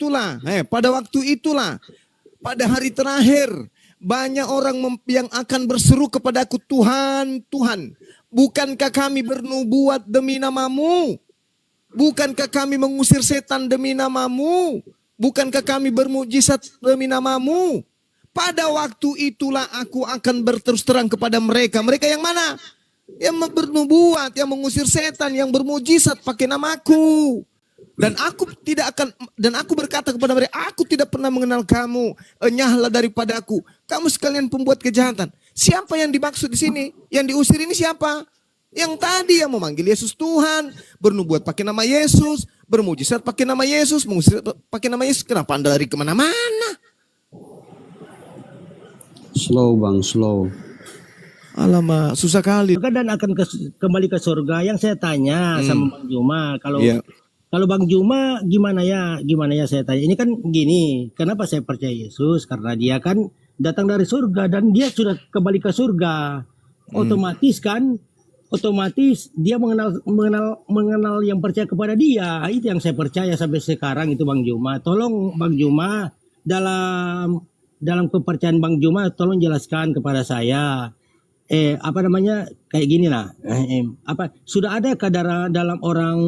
itulah, pada hari terakhir, banyak orang yang akan berseru kepadaku, Tuhan, Tuhan, bukankah kami bernubuat demi namamu? Bukankah kami mengusir setan demi namamu? Bukankah kami bermujizat demi namamu? Pada waktu itulah aku akan berterus terang kepada mereka. Mereka yang mana? Yang bernubuat, yang mengusir setan, yang bermujizat pakai namaku. Dan aku berkata kepada mereka, aku tidak pernah mengenal kamu. Enyahlah daripadaku. Kamu sekalian pembuat kejahatan. Siapa yang dimaksud di sini? Yang diusir ini siapa? Yang tadi yang memanggil Yesus Tuhan, bernubuat pakai nama Yesus, bermujizat pakai nama Yesus, mengusir pakai nama Yesus. Kenapa Anda lari kemana-mana? Slow bang, slow. Alamak, susah kali. Dan akan kembali ke surga. Yang saya tanya sama Bang Juma, kalau Bang Juma gimana ya saya tanya. Ini kan gini, kenapa saya percaya Yesus? Karena dia kan datang dari surga dan dia sudah kembali ke surga. Otomatis dia mengenal yang percaya kepada dia. Itu yang saya percaya sampai sekarang itu Bang Juma. Tolong Bang Juma dalam kepercayaan Bang Juma tolong jelaskan kepada saya. Kayak gini lah. Sudah ada dalam orang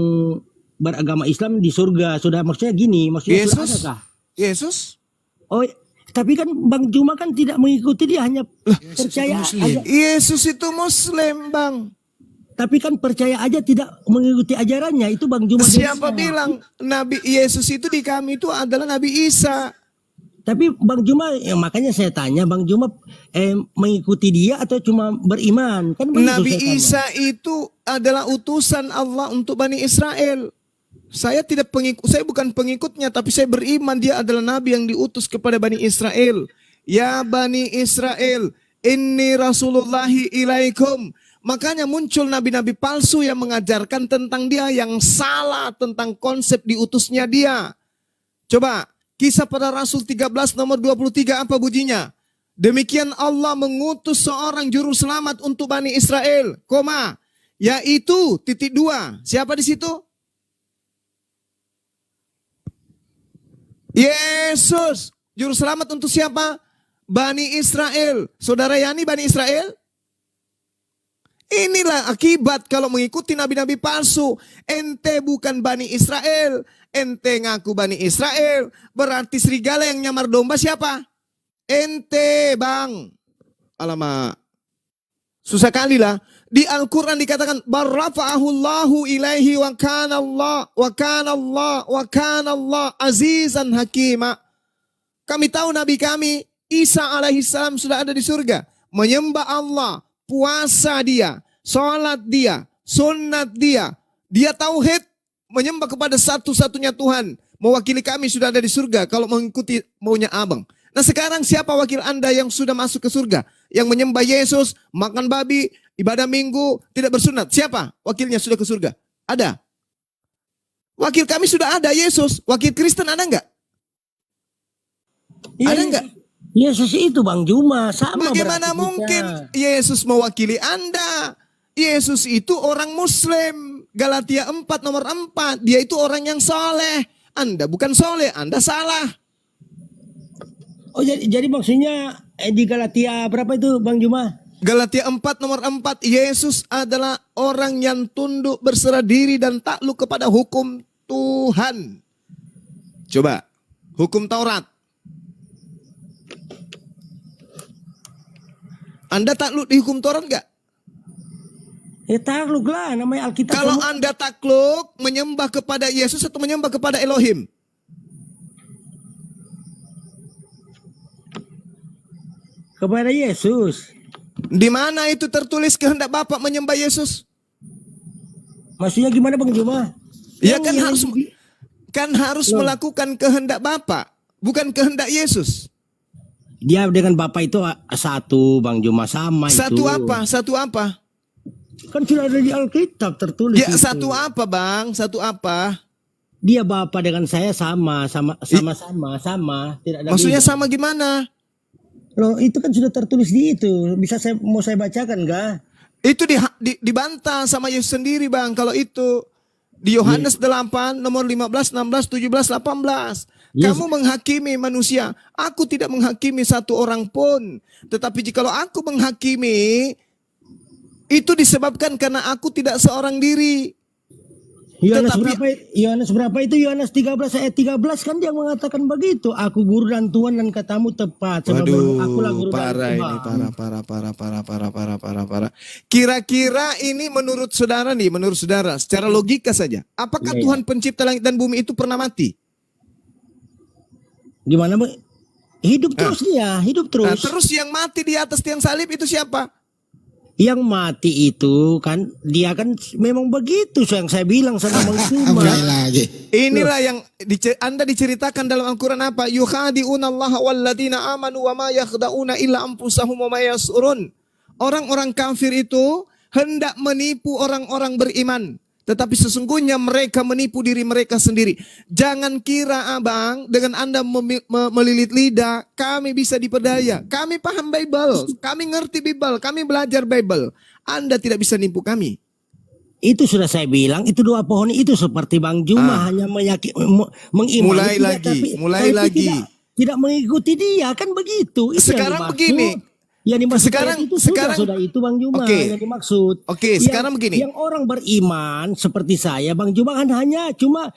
beragama Islam di surga? Sudah, maksudnya gini, maksudnya Yesus? Sudah adakah? Yesus? Oh, tapi kan Bang Juma kan tidak mengikuti, dia hanya percaya aja. Yesus itu Muslim, Bang. Tapi kan percaya aja tidak mengikuti ajarannya, itu Bang Juma. Siapa bilang Nabi Yesus itu di kami itu adalah Nabi Isa? Tapi Bang Juma, makanya saya tanya, Bang Juma mengikuti dia atau cuma beriman? Kan Nabi Isa itu adalah utusan Allah untuk Bani Israel. Saya bukan pengikutnya, tapi saya beriman dia adalah Nabi yang diutus kepada Bani Israel. Ya Bani Israel, inni Rasulullahi ilaikum. Makanya muncul nabi-nabi palsu yang mengajarkan tentang dia yang salah tentang konsep diutusnya dia. Coba, Kisah Para Rasul 13 nomor 23 apa bunyinya? Demikian Allah mengutus seorang juru selamat untuk Bani Israel, yaitu (2). Siapa di situ? Yesus. Juru selamat untuk siapa? Bani Israel. Saudara Yani Bani Israel? Inilah akibat kalau mengikuti nabi-nabi palsu. Ente bukan Bani Israel. Ente ngaku Bani Israel. Berarti serigala yang nyamar domba siapa? Ente, Bang. Alamak. Susah kali lah. Di Al-Quran dikatakan barrafa'ahullahu ilaihi wa kana Allah azizan hakima. Kami tahu Nabi kami Isa alaihissalam sudah ada di surga. Menyembah Allah. Puasa dia, sholat dia, sunat dia. Dia tauhid, menyembah kepada satu-satunya Tuhan. Mewakili kami sudah ada di surga kalau mengikuti maunya abang. Nah sekarang siapa wakil Anda yang sudah masuk ke surga? Yang menyembah Yesus, makan babi, ibadah minggu, tidak bersunat. Siapa wakilnya sudah ke surga? Ada. Wakil kami sudah ada, Yesus. Wakil Kristen ada enggak? Ada enggak? Yesus itu Bang Juma sama. Bagaimana mungkin Yesus mewakili Anda? Yesus itu orang Muslim. Galatia 4 nomor 4. Dia itu orang yang soleh. Anda bukan soleh, Anda salah. Oh jadi maksudnya di Galatia berapa itu Bang Juma? Galatia 4 nomor 4. Yesus adalah orang yang tunduk berserah diri dan takluk kepada hukum Tuhan. Coba, hukum Taurat. Anda takluk di hukum Taurat enggak? Ya takluk lah, namanya Alkitab. Kalau Anda takluk, menyembah kepada Yesus atau menyembah kepada Elohim? Kepada Yesus. Di mana itu tertulis kehendak Bapak menyembah Yesus? Maksudnya gimana Bang Juma? Ya kan harus melakukan kehendak Bapak, bukan kehendak Yesus. Dia dengan Bapak itu satu Bang Juma sama satu itu. Satu apa? Kan sudah ada di Alkitab tertulis. Ya, itu. satu apa Bang? Satu apa? Dia Bapak dengan saya sama. Tidak ada maksudnya beda. sama gimana? Loh itu kan sudah tertulis di itu. Bisa mau saya bacakan enggak? Itu dibantah sama Yesus sendiri Bang. Kalau itu di Yohanes 8 nomor 15, 16, 17, 18. Yes. Kamu menghakimi manusia. Aku tidak menghakimi satu orang pun. Tetapi jikalau aku menghakimi, itu disebabkan karena aku tidak seorang diri. Yohanes Tetapi- berapa? Yohanes berapa itu? Yohanes 13 ayat 13 kan dia mengatakan begitu. Aku guru dan Tuhan dan katamu tepat. Sebab akulah guru dan Parah Tuhan. ini, parah. Kira-kira ini menurut saudara secara logika saja. Apakah Iya, Tuhan pencipta langit dan bumi itu pernah mati? Gimana? Hidup terus dia, hidup Nah, terus. terus yang mati di atas tiang salib itu siapa? Yang mati itu kan dia kan memang begitu yang saya bilang sama Bang Juma. Mulai lagi. Inilah yang Anda diceritakan dalam Al-Quran apa? Yukhadi'una Allah walladzina amanu wa ma yakhda'una illa anfusahum wa ma yash'urun. Orang-orang kafir itu hendak menipu orang-orang beriman. Tetapi sesungguhnya mereka menipu diri mereka sendiri. Jangan kira abang dengan Anda melilit lidah, kami bisa diperdaya. Kami paham Bible, kami ngerti Bible, kami belajar Bible. Anda tidak bisa nipu kami. Itu sudah saya bilang, itu dua pohon itu seperti Bang Juma hanya mengimani. Mulai tidak, lagi, tapi mulai lagi. Tidak mengikuti dia, kan begitu. Itu Sekarang yang dimaksud. begini. Yang dimaksud Sekarang- itu sekarang- sudah itu Bang Juma Oke. yang dimaksud. Oke, sekarang begini. Yang orang beriman seperti saya, Bang Juma kan hanya cuma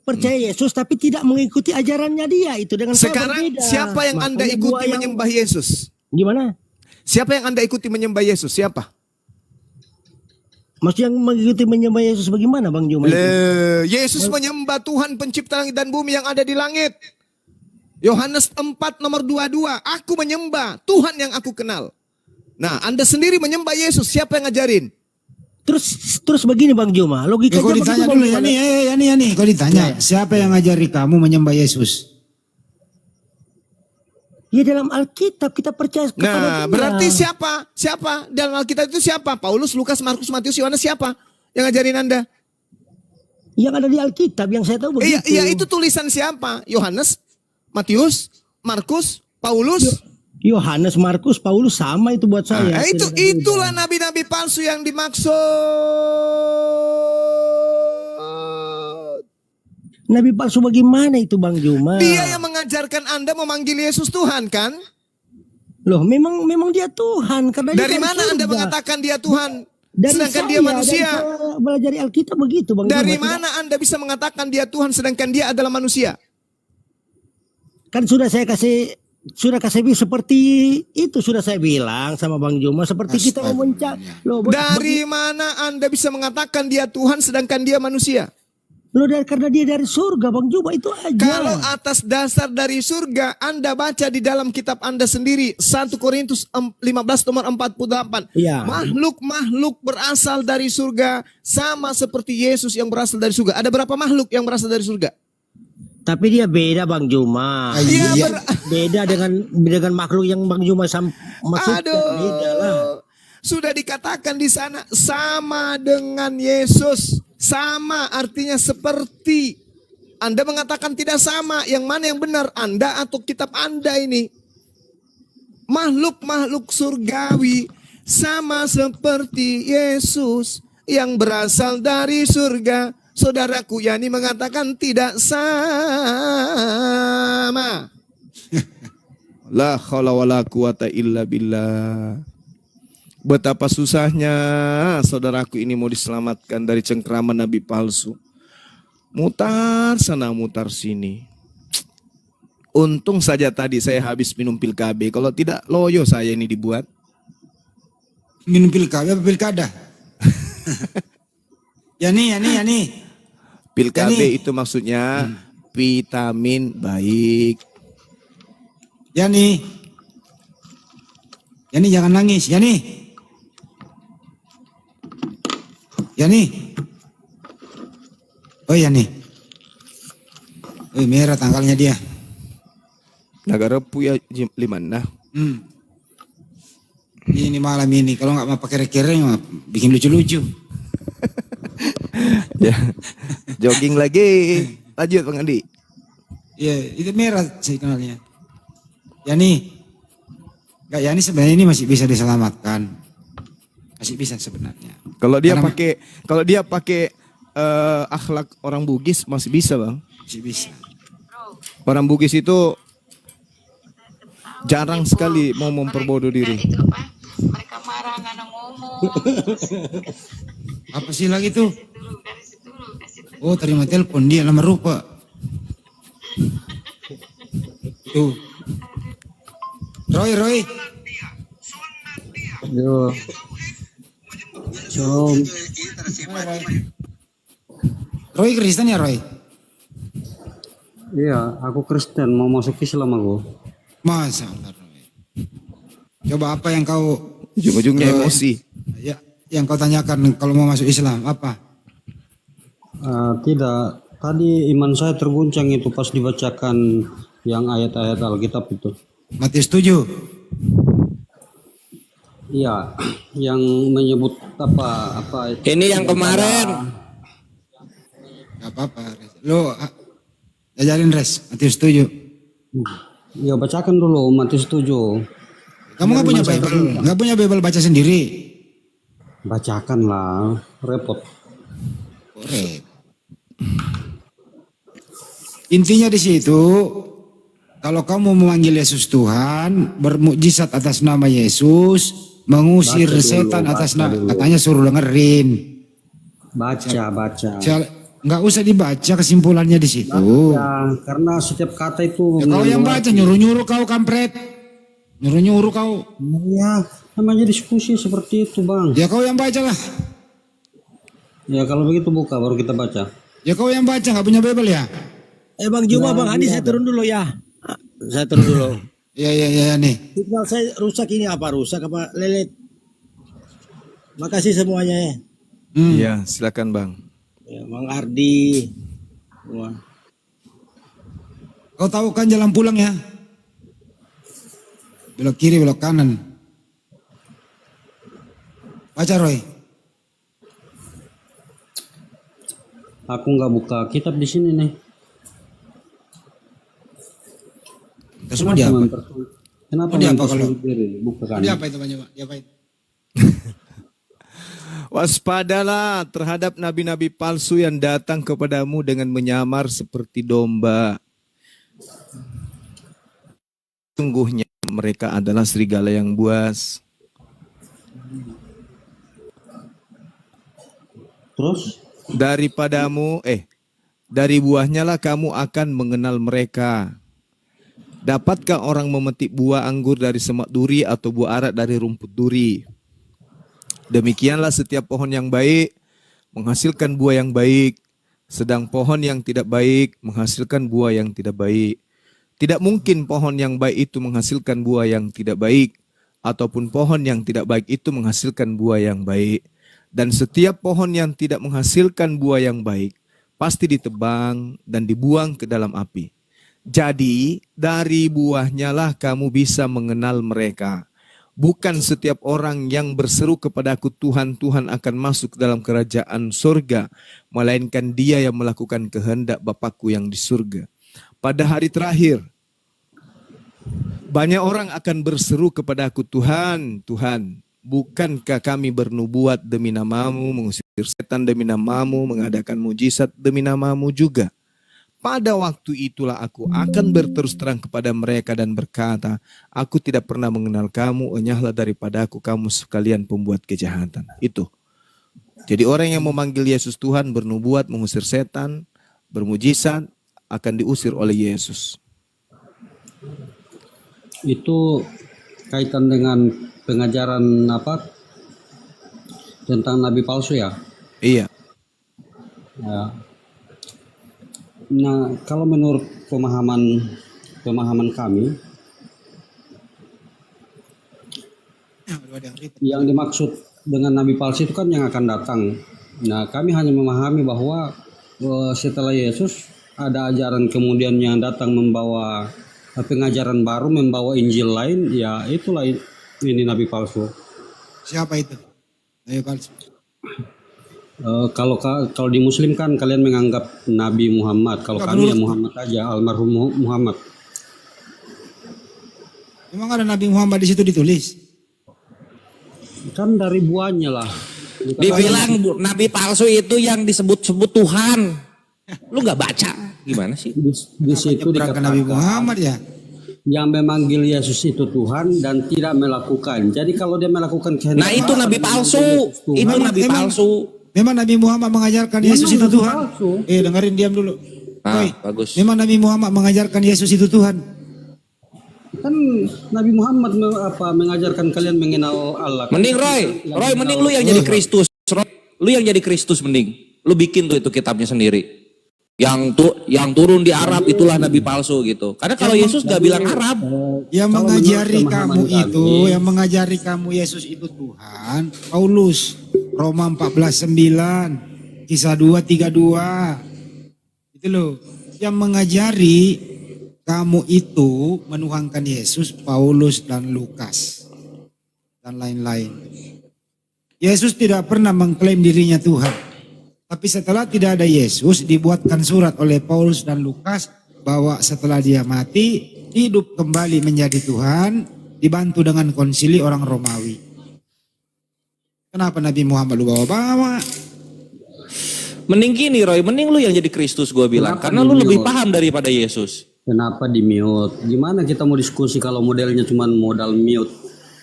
percaya Yesus tapi tidak mengikuti ajarannya dia itu dengan saya Sekarang berbeda. siapa yang Anda Makanya ikuti gua yang- menyembah Yesus? Gimana? Siapa yang Anda ikuti menyembah Yesus? Siapa? Maksud yang mengikuti menyembah Yesus bagaimana Bang Juma? itu? Yesus menyembah Tuhan pencipta langit dan bumi yang ada di langit. Yohanes 4 nomor 22. Aku menyembah Tuhan yang aku kenal. Nah, Anda sendiri menyembah Yesus. Siapa yang ngajarin? Terus begini Bang Juma, Ya, logikanya kau ditanya begitu, dulu Bang ya Juma. nih, kau ditanya siapa yang ngajari kamu menyembah Yesus? Ya dalam Alkitab kita percaya kepada Nah, dia. berarti siapa? Siapa? Dalam Alkitab itu siapa? Paulus, Lukas, Markus, Matius, Yohanes siapa yang ngajarin Anda? Yang ada di Alkitab yang saya tahu begitu. Iya, itu tulisan siapa? Yohanes, Matius, Markus, Paulus. Yohanes, Markus, Paulus sama itu buat saya. Nah, Tidak ada itulah beda. nabi-nabi palsu yang dimaksud. Nabi palsu bagaimana itu Bang Juma? Dia yang mengajarkan Anda memanggil Yesus Tuhan kan? Loh, memang dia Tuhan karena dia Dari mana Anda surga. mengatakan dia Tuhan? Dari Sedangkan saya, dia manusia. Dari saya belajar Alkitab begitu Bang Dari Juma. mana Anda bisa mengatakan dia Tuhan sedangkan dia adalah manusia? Kan sudah kasih seperti itu sudah saya bilang sama Bang Juma seperti kita memuncak. Loh, Dari mana Anda bisa mengatakan dia Tuhan sedangkan dia manusia? karena dia dari surga Bang Juma itu aja. Kalau atas dasar dari surga, Anda baca di dalam kitab Anda sendiri 1 Korintus 15 nomor 48. Iya. Makhluk-makhluk berasal dari surga sama seperti Yesus yang berasal dari surga. Ada berapa makhluk yang berasal dari surga? Tapi dia beda Bang Juma. Iya, Beda dengan makhluk yang Bang Juma maksudkan. Beda lah. Aduh. Sudah dikatakan di sana sama dengan Yesus. Sama artinya seperti. Anda mengatakan tidak sama. Yang mana yang benar? Anda atau kitab Anda ini? Makhluk-makhluk surgawi sama seperti Yesus yang berasal dari surga. Saudaraku Yani mengatakan tidak sama. La haula wala quwata illa billah. Betapa susahnya saudaraku ini mau diselamatkan dari cengkraman nabi palsu. Mutar sana mutar sini. Untung saja tadi saya habis minum pil KB. Kalau tidak loyo saya ini dibuat. Minum pil KB apa pilkada? Ya nih. Pil KB Yani. itu maksudnya vitamin baik. Yani jangan nangis, Yani. Oh Yani. Merah tanggalnya dia. Negara puya liman nah. Ini malam ini kalau nggak mau pakai rekere bikin lucu-lucu. Ya. Jogging lagi. Lanjut Bang Andi. Ya itu merah saya kenalnya. Yani. Enggak, Yani sebenarnya ini masih bisa diselamatkan. Masih bisa sebenarnya. Kalau dia Karena- pakai akhlak orang Bugis masih bisa, Bang. Masih bisa. Orang Bugis itu jarang sekali mau memperbodoh diri. Itu apa? Mereka marah nggak ada ngomong. Apa sih lagi tuh? Kasih dulu. Oh, terima telepon dia lama rupa. Tuh. Roy. Yo. Shalom. Roy Kristen ya, Roy? Iya, aku Kristen, mau masuk Islam aku. Masa Allah, Roy. Coba apa yang kau Ujung-ujungnya emosi. ya, yang kau tanyakan kalau mau masuk Islam apa? Tidak, tadi iman saya terguncang itu pas dibacakan yang ayat-ayat Alkitab itu. Matius 7. Iya, yang menyebut apa itu. Ini yang kemarin. Gak apa-apa. Lo ajarin Res, Matius 7. Ya bacakan dulu Matius 7. Kamu nggak punya Bible? Nggak punya Bible baca sendiri? Bacakan lah, repot. Korek. Intinya di situ, kalau kamu memanggil Yesus Tuhan, bermukjizat atas nama Yesus, mengusir Baca dulu, setan atas baca nama, dulu. katanya suruh dengerin. Baca. Nggak usah dibaca kesimpulannya di situ. Ya, karena setiap kata itu. Ya, kau yang baca nyuruh-nyuruh kau kampret, nyuruh-nyuruh kau. Ya, namanya diskusi seperti itu, Bang. Ya kau yang baca lah. Ya kalau begitu buka baru kita baca. Ya kau yang baca nggak punya Bible ya? Bang Juma, Bang Adi, saya turun dulu ya. Saya turun dulu. Ya nih. Signal saya rusak ini apa? Rusak apa? Lelet. Makasih semuanya ya. Iya, silakan Bang. Ya, Bang Ardi. Wah. Kau tahu kan jalan pulang ya? Belok kiri, belok kanan. Baca Roy. Aku nggak buka kitab di sini nih. Terus mau dia apa? Kenapa Oh, dia apa mempersulit kalau- diri? Buka kan. Dia apa itu Pak? Dia apa itu? Waspadalah terhadap nabi-nabi palsu yang datang kepadamu dengan menyamar seperti domba. Sungguhnya mereka adalah serigala yang buas. Terus? Dari buahnya lah kamu akan mengenal mereka. Dapatkah orang memetik buah anggur dari semak duri atau buah arak dari rumput duri? Demikianlah setiap pohon yang baik menghasilkan buah yang baik, sedang pohon yang tidak baik menghasilkan buah yang tidak baik. Tidak mungkin pohon yang baik itu menghasilkan buah yang tidak baik, ataupun pohon yang tidak baik itu menghasilkan buah yang baik. Dan setiap pohon yang tidak menghasilkan buah yang baik pasti ditebang dan dibuang ke dalam api. Jadi dari buahnya lah kamu bisa mengenal mereka. Bukan setiap orang yang berseru kepadaku Tuhan, Tuhan akan masuk dalam kerajaan surga, melainkan dia yang melakukan kehendak Bapakku yang di surga. Pada hari terakhir, banyak orang akan berseru kepadaku Tuhan, Tuhan, bukankah kami bernubuat demi namamu, mengusir setan demi namamu, mengadakan mujizat demi namamu juga? Pada waktu itulah aku akan berterus terang kepada mereka dan berkata, aku tidak pernah mengenal kamu, enyahlah daripadaku kamu sekalian pembuat kejahatan. Itu. Jadi orang yang memanggil Yesus Tuhan, bernubuat, mengusir setan, bermujizat, akan diusir oleh Yesus. Itu kaitan dengan pengajaran apa? Tentang nabi palsu ya? Iya. Ya. Nah, kalau menurut pemahaman kami, yang dimaksud dengan nabi palsu itu kan yang akan datang. Nah, kami hanya memahami bahwa setelah Yesus ada ajaran kemudian yang datang membawa pengajaran baru, membawa Injil lain, ya itulah ini nabi palsu. Siapa itu? Nabi palsu. Kalau di Muslim kan kalian menganggap Nabi Muhammad. Kalau kami ya Muhammad aja, almarhum Muhammad. Memang ada Nabi Muhammad di situ ditulis? Kan dari buahnya lah. Dibilang Nabi palsu itu yang disebut-sebut Tuhan. Lu nggak baca gimana sih? Di situ Berangkat Nabi dikatakan Muhammad ya. yang memanggil Yesus itu Tuhan dan tidak melakukan. Jadi kalau dia melakukan kehendak Nah itu Allah, nabi dia palsu, memanggil Yesus Tuhan. itu nabi Emang- palsu. Memang Nabi Muhammad mengajarkan Memang Yesus itu nabi Tuhan. palsu. Dengerin diam dulu. Ah, Roy, bagus. memang Nabi Muhammad mengajarkan Yesus itu Tuhan. Kan Nabi Muhammad mengajarkan kalian mengenal Allah. Mending Roy mending lu yang jadi Kristus. Roy, lu yang jadi Kristus mending. Lu bikin tuh itu kitabnya sendiri. Yang turun di Arab itulah nabi palsu gitu. Karena kalau Yesus gak bilang Arab. Yang Kalau mengajari menurut kamu pemahaman itu, kami, yang mengajari kamu Yesus itu Tuhan, Paulus, Roma 14:9, Kisah 2:32. Itu loh, yang mengajari kamu itu menuhankan Yesus, Paulus dan Lukas dan lain-lain. Yesus tidak pernah mengklaim dirinya Tuhan. Tapi setelah tidak ada Yesus, dibuatkan surat oleh Paulus dan Lukas bahwa setelah dia mati, hidup kembali menjadi Tuhan, dibantu dengan konsili orang Romawi. Kenapa Nabi Muhammad lu bawa-bawa? Mending gini Roy, mending lu yang jadi Kristus gue bilang. Kenapa Karena lu di lebih mute? paham daripada Yesus. Kenapa di mute? Gimana kita mau diskusi kalau modelnya cuma modal mute?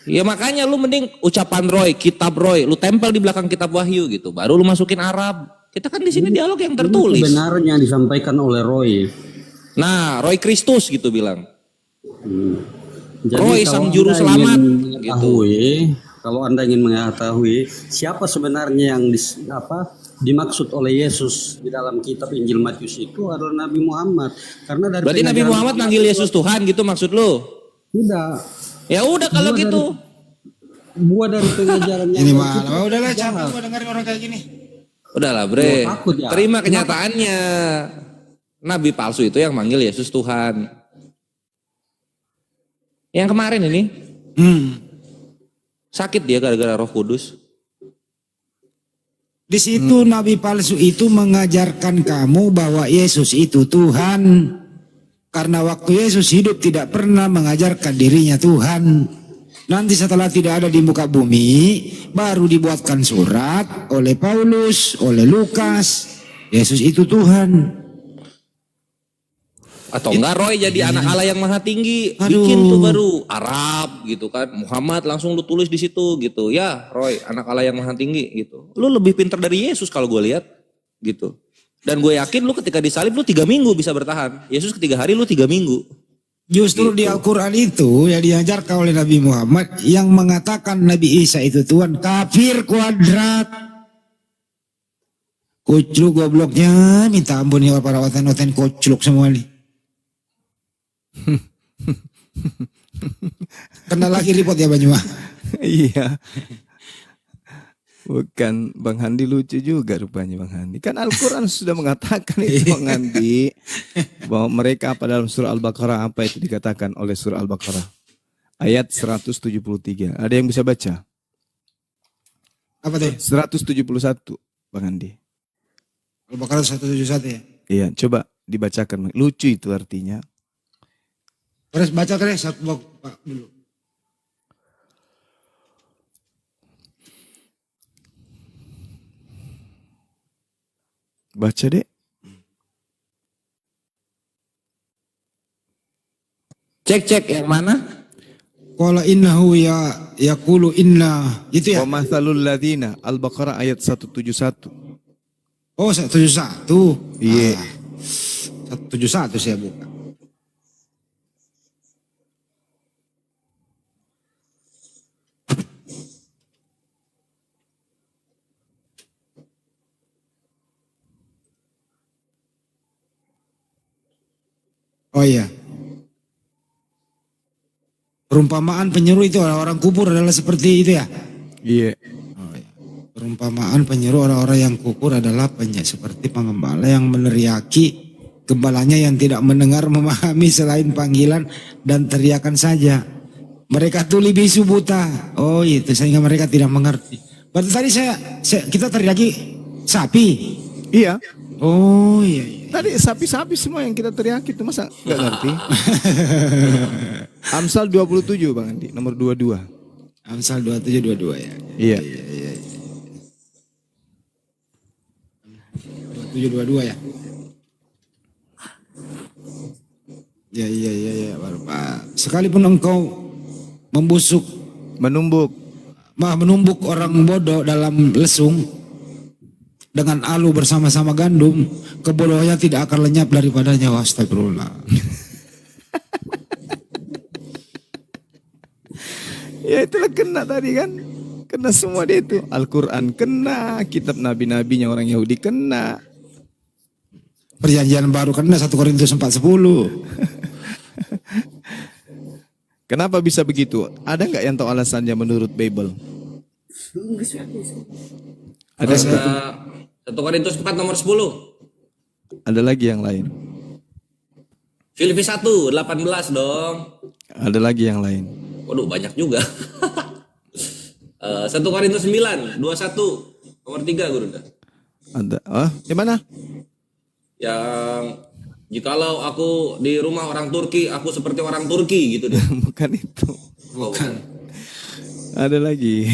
Ya makanya lu mending ucapan Roy, kitab Roy, lu tempel di belakang kitab Wahyu gitu. Baru lu masukin Arab. Kita kan di sini dialog yang tertulis. Sebenarnya yang disampaikan oleh Roy. Nah, Roy Kristus gitu bilang. Jadi Roy, kalau sang juru Anda selamat, ingin mengetahui, kalau Anda ingin mengetahui siapa sebenarnya yang dimaksud oleh Yesus di dalam kitab Injil Matius itu adalah Nabi Muhammad. Karena dari Berarti Nabi pengajaran Muhammad manggil Yesus Tuhan gitu maksud lu? tidak. Ya udah kalau Buah gitu. Buah dari pengajaran yang Ini baik malah, itu udahlah jahat. capek gua dengerin orang kayak gini. Udahlah bre, Gua takut ya. terima kenyataannya. Nabi palsu itu yang manggil Yesus Tuhan. Yang kemarin ini sakit dia gara-gara Roh Kudus. Di situ Nabi palsu itu mengajarkan kamu bahwa Yesus itu Tuhan. Karena waktu Yesus hidup tidak pernah mengajarkan dirinya Tuhan. Nanti setelah tidak ada di muka bumi, baru dibuatkan surat oleh Paulus, oleh Lukas. Yesus itu Tuhan. Atau enggak Roy jadi anak Allah yang maha tinggi. Aduh. Bikin tuh baru Arab gitu kan. Muhammad langsung lu tulis di situ gitu. Ya Roy anak Allah yang maha tinggi gitu. Lu lebih pintar dari Yesus kalau gue lihat gitu. Dan gue yakin lu ketika disalib lu 3 minggu bisa bertahan. Yesus 3 hari lu 3 minggu. Justru di Al-Quran itu yang diajarkan oleh Nabi Muhammad yang mengatakan Nabi Isa itu Tuhan, kafir kuadrat. Kucluk gobloknya, minta ampun ya para oten-oten kucluk semua nih. Kena lagi report ya Banyuma. Iya. Bukan, Bang Handi lucu juga rupanya Bang Handi. Kan Al-Quran sudah mengatakan itu Bang Handi. Bahwa mereka apa dalam surah Al-Baqarah, apa itu dikatakan oleh surah Al-Baqarah. Ayat 173. Ada yang bisa baca? Apa tuh? 171 Bang Handi. Al-Baqarah 171 ya. Iya, coba dibacakan. Lucu itu artinya. Terus baca kan ya, Pak dulu. Baca deh. Cek yang mana? Qala innahu yaqulu inna itu ya. Wa mathalul ladzina Al-Baqarah ayat 171. Oh 171. Iya. 171 saya buka. Oh iya. Perumpamaan penyeru itu orang-orang kubur adalah seperti itu ya. Iya. Oh, iya. Perumpamaan penyeru orang-orang yang kubur adalah seperti pengembala yang meneriaki gembalanya yang tidak mendengar memahami selain panggilan dan teriakan saja. Mereka tuli bisu buta. Oh itu sehingga mereka tidak mengerti. Berarti tadi kita teriaki sapi. Iya. Oh iya, iya. Tadi sapi-sapi semua yang kita teriaki itu masa nggak ngerti? Amsal 27 Bang Andi, nomor 22. Amsal 2722 ya. Iya. 2722 ya. Ya, Bapak. Sekalipun engkau menumbuk orang bodoh dalam lesung dengan alu bersama-sama gandum, kebodohannya tidak akan lenyap daripadanya. Astagfirullah. Ya itulah kena tadi kan. Kena semua dia itu. Al-Quran kena, kitab nabi-nabinya orang Yahudi kena. Perjanjian baru kena 1 Korintus 4:10. Kenapa bisa begitu? Ada nggak yang tahu alasannya menurut Bible? Ada nggak? 1 Korintus 4 nomor 10. Ada lagi yang lain? Filipi 1, 18 dong. Ada lagi yang lain? Waduh banyak juga. 1 Korintus 9, 21, nomor 3 guru. Ada. Oh, yang mana? Yang jikalau aku di rumah orang Turki, aku seperti orang Turki gitu deh. Bukan itu. Bukan. Ada lagi.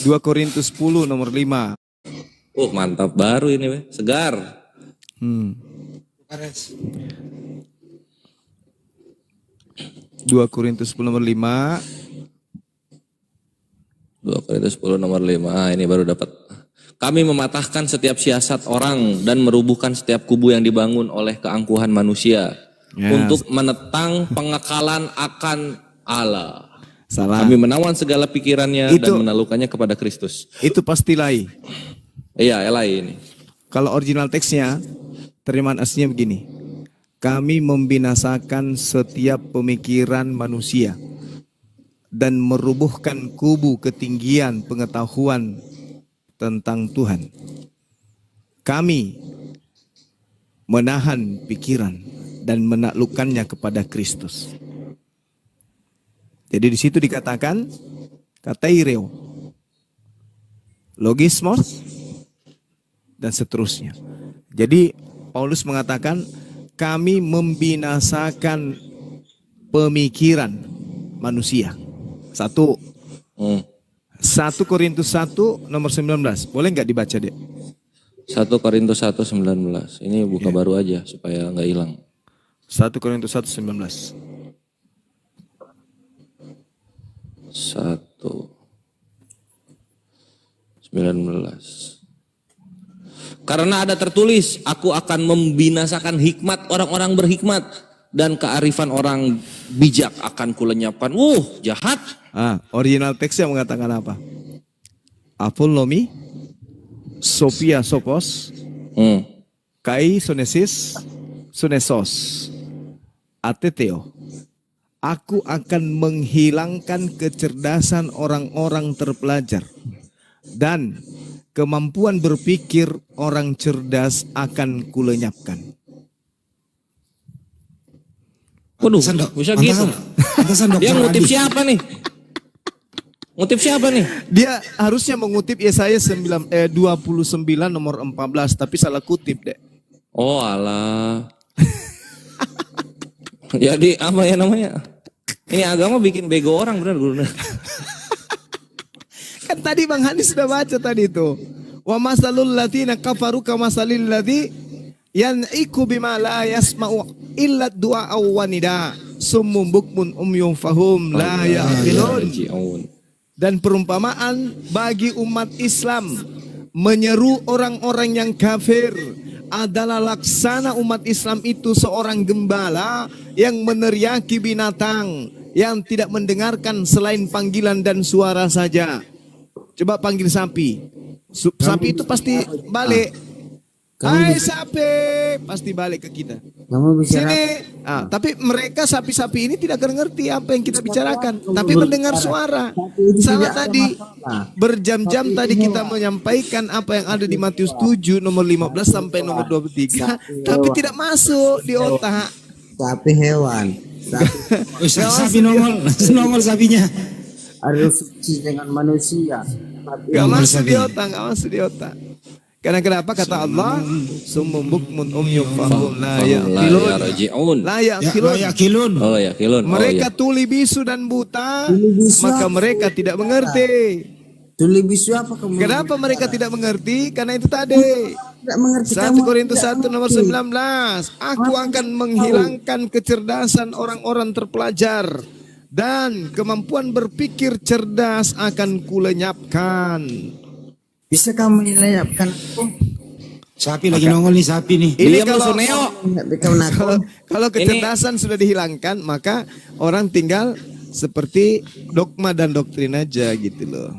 2 Korintus 10 nomor 5. Mantap baru ini, we. Segar. 2 Korintus 10 nomor 5. 2 Korintus 10 nomor 5. Ini baru dapat. Kami mematahkan setiap siasat orang dan merubuhkan setiap kubu yang dibangun oleh keangkuhan manusia untuk menentang pengekalan akan Allah. Salah. Kami menawan segala pikirannya dan menaklukkannya kepada Kristus. Itu pasti lai. Iya, elai ini. Kalau original teksnya, terjemahan aslinya begini. Kami membinasakan setiap pemikiran manusia dan merubuhkan kubu ketinggian pengetahuan tentang Tuhan. Kami menahan pikiran dan menaklukkannya kepada Kristus. Jadi di situ dikatakan kateireo, logismos, dan seterusnya. Jadi Paulus mengatakan kami membinasakan pemikiran manusia. 1 Korintus 1 nomor 19. Boleh nggak dibaca, Dek? 1 Korintus 1 19. Ini buka baru aja supaya nggak hilang. 1 Korintus 1 19. 19. Karena ada tertulis, aku akan membinasakan hikmat orang-orang berhikmat dan kearifan orang bijak akan kulenyapkan. Jahat. Original teksnya mengatakan apa? Apollomi, Sophia Sopos, Kai Sonesis, Sonesos, Ateteo. Aku akan menghilangkan kecerdasan orang-orang terpelajar dan kemampuan berpikir orang cerdas akan kulenyapkan. Waduh, bisa gitu. Dia ngutip siapa nih? Ngutip siapa nih? Dia harusnya mengutip Yesaya 29 nomor 14, tapi salah kutip, Dek. Oh alah. Jadi apa ya namanya? Ini agama bikin bego orang benar guru. Kan tadi Bang Hani sudah baca tadi itu. Wa masalul ladzina kafaru kamasalil ladzi yan'iku bima la yasma'u illa du'a wa nida summum bukmun umyum fahum la ya'qilun. Dan perumpamaan bagi umat Islam menyeru orang-orang yang kafir adalah laksana umat Islam itu seorang gembala yang meneriaki binatang yang tidak mendengarkan selain panggilan dan suara saja. Coba panggil sapi. Sapi itu pasti balik. Hai sapi, pasti balik ke kita. Sini. Tapi mereka sapi-sapi ini tidak ngerti apa yang kita bicarakan, tapi mendengar suara. Sama tadi berjam-jam tadi kita menyampaikan apa yang ada di Matius 7 nomor 15 sampai nomor 23, tapi tidak masuk di otak. Sapi hewan. Sapi nongol sapinya. Harus suci dengan manusia. Gak masuk di otak, gak masuk di otak. Karena kenapa kata Allah, summum bukmun umyum fahum la ya'qilun. La ya'qilun. Oh ya'qilun. Mereka tuli bisu dan buta, maka mereka tidak mengerti. Tuli bisu apa kamu? Kenapa mereka tidak mengerti? Karena itu tadi. Tidak mengerti 1 kamu. Korintus tidak 1 nomor mengerti. 19. Aku akan menghilangkan kecerdasan orang-orang terpelajar. Dan kemampuan berpikir cerdas akan kulenyapkan. Bisa kamu menyelapkan aku? Sapi lagi nongol nih, sapi nih. Ini Diam lu kalau- Suneo. Nggak bisa kamu nakal. Kalau kecerdasan sudah dihilangkan, maka orang tinggal seperti dogma dan doktrin aja gitu loh.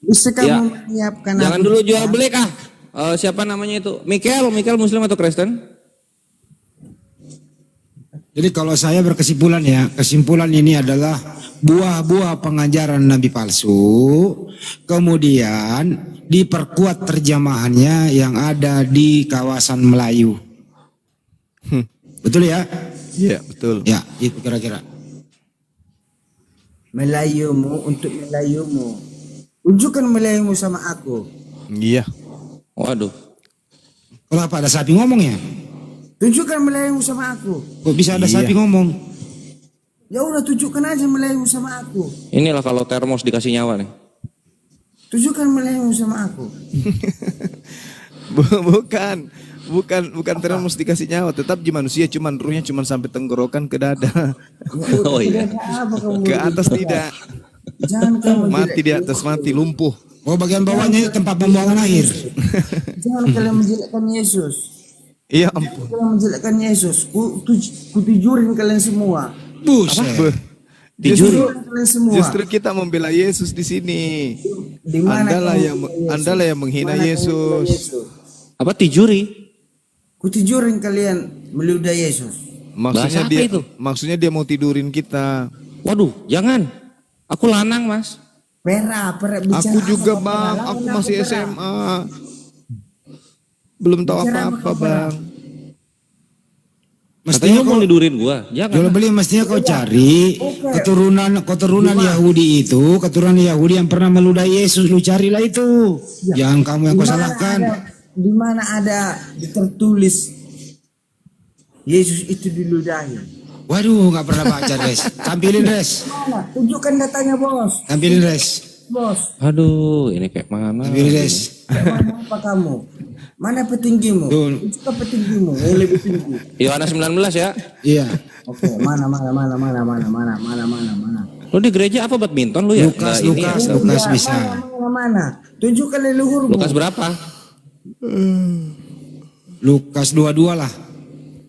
Bisa kamu Ya. menyiapkan Jangan aku? dulu jual beli kah? Siapa namanya itu? Michael Muslim atau Kristen? Jadi kalau saya berkesimpulan ya, kesimpulan ini adalah buah-buah pengajaran nabi palsu, kemudian diperkuat terjemahannya yang ada di kawasan Melayu. Betul ya? Iya, betul. Ya, itu kira-kira. Melayumu untuk melayumu. Tunjukkan melayumu sama aku. Iya. Waduh. Kenapa ada sapi ngomong ya? Tunjukkan melayumu sama aku. Kok bisa ada Iya. sapi ngomong? Ya udah tunjukkan aja melayumu sama aku. Inilah kalau termos dikasih nyawa nih. Tunjukkan melayumu sama aku. Bukan terus dikasih nyawa, tetap di manusia, cuman ruhnya cuman sampai tenggorokan ke dada. Oh iya. Apa kamu? Ke atas tidak. Jangan kamu Mati di atas, mati lumpuh. Oh, bagian bawahnya itu tempat pembuangan air. jangan kalian menjelekkan Yesus. Iya ampun. Kalian menjelekkan Yesus. Kutujurin kalian semua. Buset. Kutujurin kalian semua. Justru kita membela Yesus di sini. Di mana Anda lah yang menghina Yesus. Apa tijuri? Kutujurin kalian meludah Yesus. Maksudnya Bahasa apa itu? dia mau tidurin kita. Waduh, jangan. Aku lanang, Mas. Pera bicara. Aku juga apa, bang, Pera? aku Lawan masih Pera. SMA. Belum tahu Bicara apa-apa apa, bang. Katanya Mestinya mau kau nidurin gua. Jangan. jual beli mestinya kau cari keturunan Yahudi itu, keturunan Yahudi yang pernah meludahi Yesus, lu carilah itu. Jangan kamu yang kau salahkan. Di mana ada tertulis Yesus itu diludahi. Waduh, nggak pernah baca, Res. Tampilin, Res. Mana? Tunjukkan datanya bos. Tampilin, Res. Bos. Aduh, ini kayak mana? Tampilin, Res. Mana apa kamu? Mana petinggimu? Tuh. Itu petinggimu yang lebih tinggi. Yohanes 19 ya. Iya. Oke, mana. Lu di gereja apa badminton lu ya? Lukas, Nggak, ini Lukas, ya. Lukas Ya, bisa. Mana? Tunjukkan leluhurmu. Lukas berapa? Lukas 22 lah.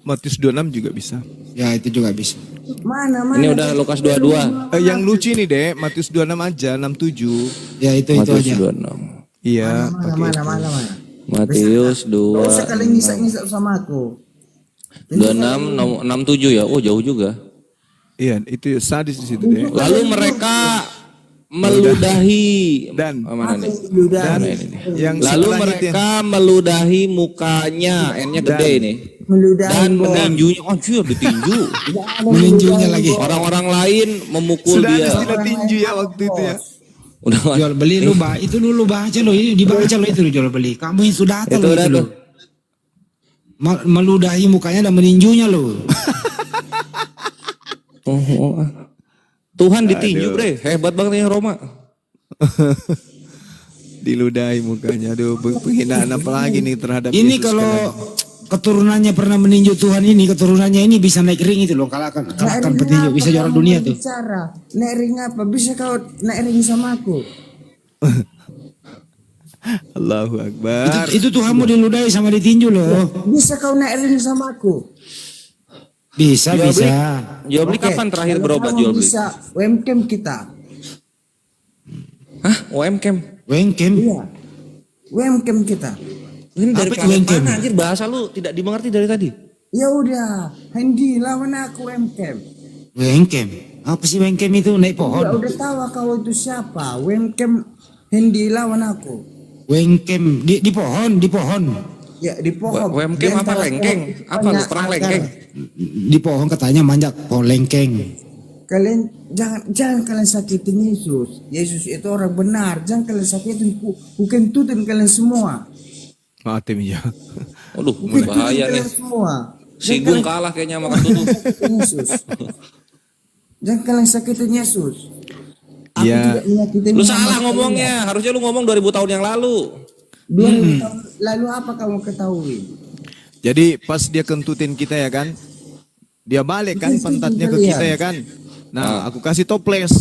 Matius 26 juga bisa. Ya, itu juga bisa. Mana? Ini udah Lukas 22. Yang lucu nih deh, Matius 26 aja, 67. Ya, itu Matius aja. 26. Iya. Mana? Matius Gak usah 2 kalian ngisap sama aku. 26 67 ya. Oh, jauh juga. Iya, itu sadis di situ deh. Lalu mereka meludahi Dan- mana nih? Ludahi. Mana ini nih? Yang Lalu setelah itu mereka meludahi mukanya, N-nya gede ini. Meludahi. Dan meninjunya, anjir ditinju. Meninjunya lagi. Orang-orang lain memukul sudah ada dia. istilah tinju ya waktu itu ya. Udah Jual beli lu, itu dulu baca lo, ini dibaca lo itu lo jual beli. Kamu yang sudah tahu Itu udah itu lo. tuh. Meludahi mukanya dan meninjunya lo. Oh. Tuhan ditinju, Bre. Hebat banget nih Roma. Diludahi mukanya. Aduh, penghinaan apa lagi nih terhadap Ini Yesus kalau sekarang. keturunannya pernah meninju Tuhan ini, keturunannya ini bisa naik ring itu loh, kalahkan petinju, bisa juara dunia tuh. Bicara. Naik ring apa? Bisa kau naik ring sama aku? Allahu Akbar. Itu Tuhan mau diludahi sama ditinju loh. Bisa kau naik ring sama aku? Bisa, Jual beli. bisa. Jual beli Oke, kapan terakhir kalau berobat kamu jual beli? Bisa webcam kita. Hah? UMCam? Wengkem. Iya. Webcam kita. Ini dari Apa itu planet UMCam? mana anjir? Bahasa lu tidak dimengerti dari tadi. Ya udah, Hendy lawan aku webcam. Wengkem. Apa sih wengkem itu? Naik Ya pohon. udah tahu kau itu siapa? Webcam Hendy lawan aku. Wengkem di pohon, di pohon. Ya di pohon. UMCam Di apa antara lengkeng? pohon, Apa lu banyak perang akar. lengkeng? Di pohon katanya manjat pohon lengkeng. Kalian jangan kalian sakitin Yesus. Yesus itu orang benar. Jangan kalian sakitin. Bukan tutin kalian semua. Maafin ya. Waduh, Bukan tutin bahaya nih. kalian semua. Sigung kalah kayaknya makan tutup. Sakitin Yesus. Jangan kalian sakitin Yesus. Aku Iya. tidak menyakiti Lu Muhammad salah kalian. ngomongnya. Harusnya lu ngomong 2000 tahun yang lalu. 2000 tahun lalu apa kamu ketahui? Jadi pas dia kentutin kita ya kan, dia balik kan Itu pantatnya ke kalian. kita ya kan. Nah, aku kasih toples.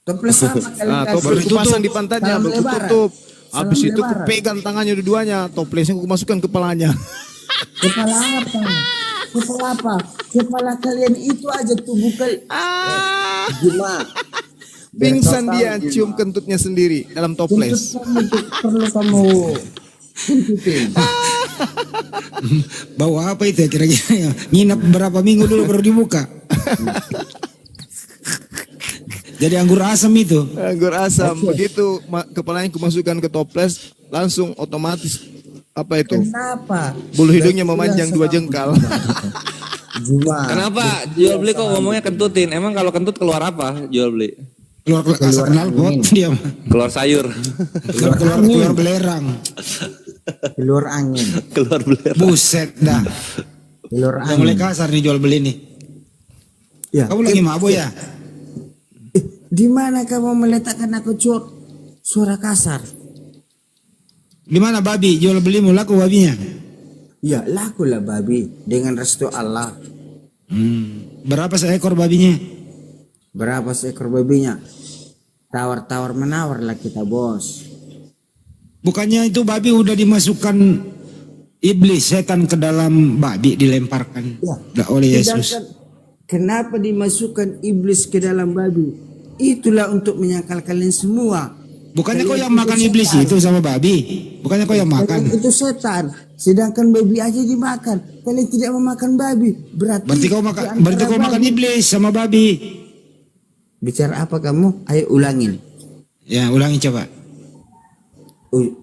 Toples apa kalian Nah, kasih? toples ku pasang di pantatnya, Salam baru ku lebaran. tutup. Salam Habis itu ku lebaran. pegang tangannya dua-duanya, toplesnya ku masukkan kepalanya. Kepala apa? Kepala apa? Kepala kalian itu aja tubuh kalian. Juma. Pingsan dia cium kentutnya sendiri dalam toples. Perlu kamu tuntutin. Bawa apa itu ya kira-kira? Nginap berapa minggu dulu baru dibuka. Jadi anggur asam itu. Anggur asam. Begitu kepalanya ku masukkan ke toples, langsung otomatis apa itu? Kenapa? Bulu hidungnya memanjang 2 jengkal. Juma. Kenapa jual beli kok ngomongnya kentutin? Emang kalau kentut keluar apa jual beli? Keluar asap knalpot dia mah. Keluar sayur. Keluar belerang. Keluar angin. Keluar beler. Buset dah. Keluar Udah mulai angin. kasar nih jual beli nih. Ya. Kamu lagi mabuk ya? Di mana kamu meletakkan aku suara kasar? Di mana babi? Jual beli mula laku babinya. Ya, lakulah babi dengan restu Allah. Berapa seekor babinya? Berapa seekor babinya? Tawar-tawar menawar lah kita, bos. Bukannya itu babi udah dimasukkan iblis setan ke dalam babi dilemparkan Ya. oleh Yesus. Sedangkan kenapa dimasukkan iblis ke dalam babi? Itulah untuk menyangkal kalian semua. Bukannya kau Kalian yang makan itu iblis setan. itu sama babi? Bukannya kau yang makan? Kalian itu setan. Sedangkan babi aja dimakan. Kalian tidak memakan babi. Berarti kau di makan, antara berarti kau makan babi- iblis sama babi. Bicara apa kamu? Ayo ulangin. Ya, ulangi coba.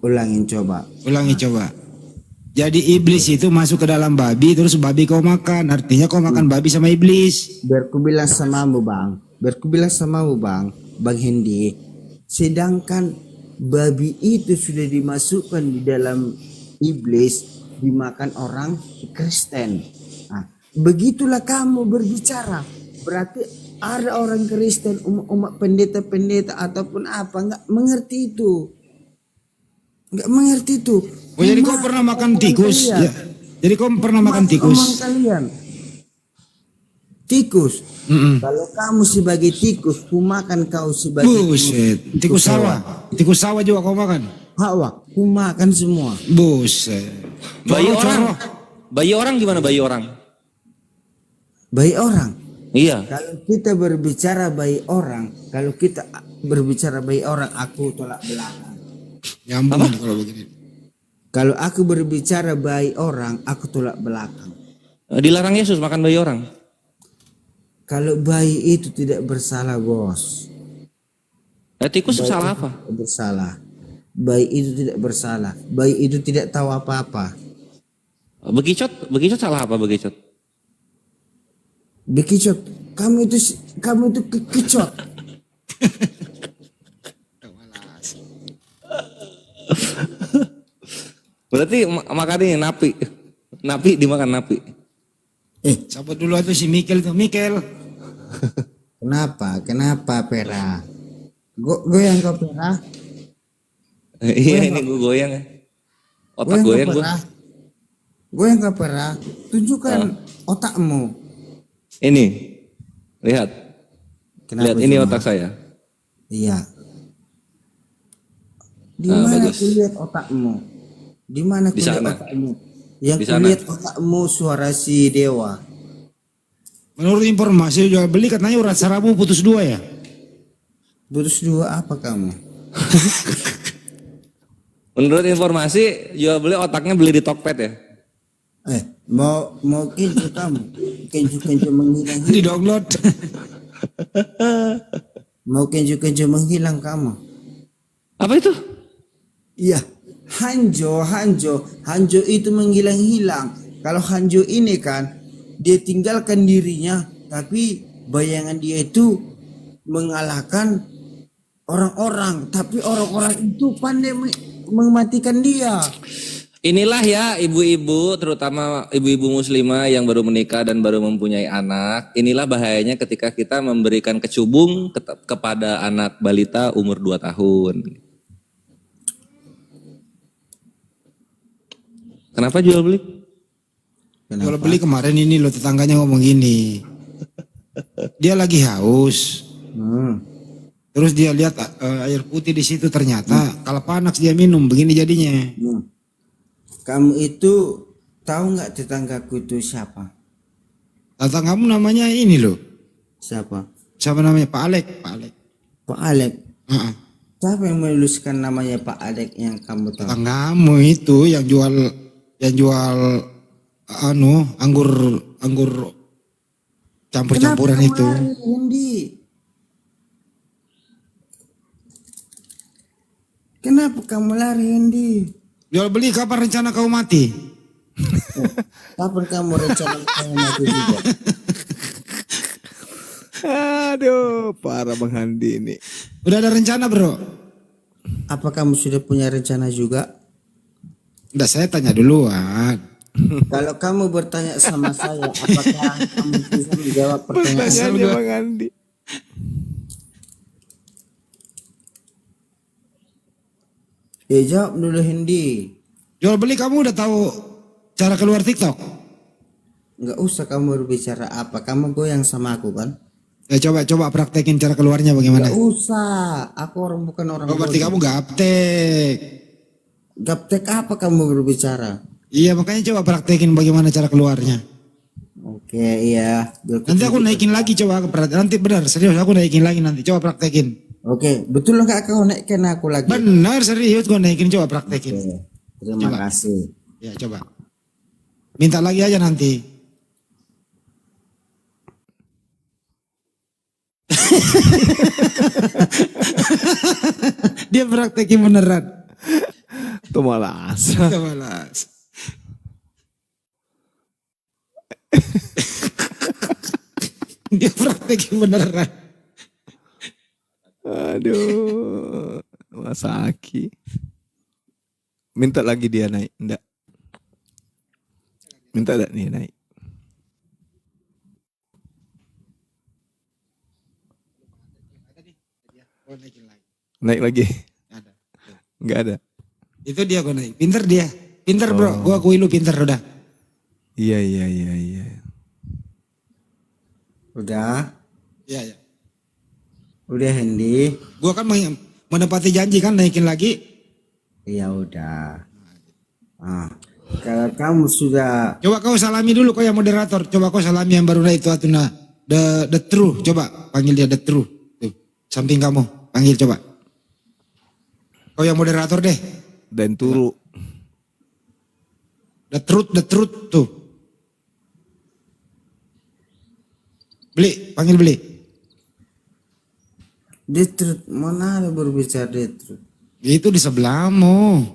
Ulangin coba. Ulangi coba. Jadi iblis itu masuk ke dalam babi, terus babi kau makan. Artinya kau makan babi sama iblis. Biar ku bilang samamu bang, Bang Hendi. Sedangkan babi itu sudah dimasukkan di dalam iblis, dimakan orang Kristen. Nah, begitulah kamu berbicara. Berarti ada orang Kristen, umat pendeta-pendeta ataupun apa nggak mengerti itu. Nggak mengerti itu. Oh, jadi kau pernah makan tikus? kalian. Ya. Jadi kau pernah makan Omong tikus? kalian. Tikus. Kalau kamu sebagai tikus, ku makan kau sebagai Buset, tikus sawah. Tikus sawah juga kau makan? Hawa, ku makan semua. Buset. Bayi Coro, orang. coro. Bayi orang gimana bayi orang? Bayi orang. Iya. Kalau kita berbicara bayi orang, aku tolak belakang. Nyambung ini kalau begini. Kalau aku berbicara bayi orang, aku tolak belakang. Dilarang Yesus makan bayi orang. Kalau bayi itu tidak bersalah, bos. Tikus salah apa? Bersalah. Bayi itu tidak bersalah. Bayi itu tidak tahu apa-apa. Bekicot salah apa bekicot? Bekicot, kamu itu kekicot. Berarti makan ini napi. Napi dimakan napi. Siapa dulu itu si Mikel tuh, Mikel. Kenapa? Kenapa Pera? Goyang kau Pera? Iya ini gue goyang ya. Otak goyang gue. Goyang kau Pera? Tunjukkan otakmu. Ini. Lihat. Kenapa Lihat ini cuma? otak saya. Iya. Di mana bagus. kulihat otakmu? Di mana Di kulihat sana. otakmu? Yang Di sana. kulihat otakmu suara si Dewa. Menurut informasi jual beli katanya urat sarafmu putus 2 ya? Putus dua apa kamu? Menurut informasi jual beli otaknya beli di Tokped ya. Mau kencu kamu? Kencu menghilang. Di download. Mau kencu menghilang kamu? Apa itu? Iya. Hanjo itu menghilang-hilang. Kalau Hanjo ini kan dia tinggalkan dirinya, tapi bayangan dia itu mengalahkan orang-orang, tapi orang-orang itu pandai mematikan dia. Inilah ya ibu-ibu, terutama ibu-ibu muslimah yang baru menikah dan baru mempunyai anak. Inilah bahayanya ketika kita memberikan kecubung kepada anak balita umur 2 tahun. Kenapa jual beli? Kalau beli kemarin ini loh tetangganya ngomong gini. Dia lagi haus. Terus dia lihat air putih di situ ternyata kalau panas dia minum begini jadinya. Kamu itu tahu nggak tetanggaku itu siapa? Tetanggamu namanya ini loh. Siapa? Siapa namanya? Pak Alek. Pak Alek. Pak Alek. Heeh. Siapa yang menuliskan namanya Pak Alek yang kamu tahu? Tetanggamu itu yang jual anggur campur-campuran itu. Kenapa kamu lari, Hendi? Kenapa kamu lari, Hendi? Jual beli kapan rencana kau mati? Kapan kamu rencana kamu mati juga? Aduh, parah Bang Handi ini. Udah ada rencana bro? Apa kamu sudah punya rencana juga? Udah saya tanya duluan. Kalau kamu bertanya sama saya, apakah kamu bisa menjawab pertanyaan saya? Pertanyaannya Bang Handi. Ya jawab dulu, Hendi. Jual beli kamu udah tahu cara keluar TikTok? Nggak usah kamu berbicara apa. Kamu goyang sama aku kan? Ya coba praktekin cara keluarnya bagaimana? Nggak usah. Aku bukan orang Oh berarti bodoh. kamu gaptek. Gaptek apa kamu berbicara? Iya makanya coba praktekin bagaimana cara keluarnya. Oke, iya. Nanti aku naikin lagi coba nanti benar serius aku naikin lagi nanti coba praktekin. Oke, betul nggak kau naikkan aku lagi? Benar serius gua naikin coba praktekin. Oke, terima Coba. kasih. Ya coba. Minta lagi aja nanti. Dia praktekin beneran. Tuh malas. Coba las. Dia praktekin beneran. Aduh, Mas Aki. Minta lagi dia naik, enggak? Minta enggak nih naik? Naik lagi? Ada. Enggak ada. Itu dia gua naik. Pinter dia. Pinter bro. Gua akui lu pinter udah. Iya. Udah, Iya ya. udah Hendi. Gua kan menepati janji kan naikin lagi. Ya udah. Ah, kalau kamu sudah Coba kau salami dulu kau yang moderator. Coba kau salami yang baru itu Atuna. The True. Coba panggil dia The True. Tuh, samping kamu. Panggil coba. Kau yang moderator deh. Dan turu. The Truth tuh. Beli, panggil beli. Detrut, mana ada berbicara Detrut? Itu di sebelahmu.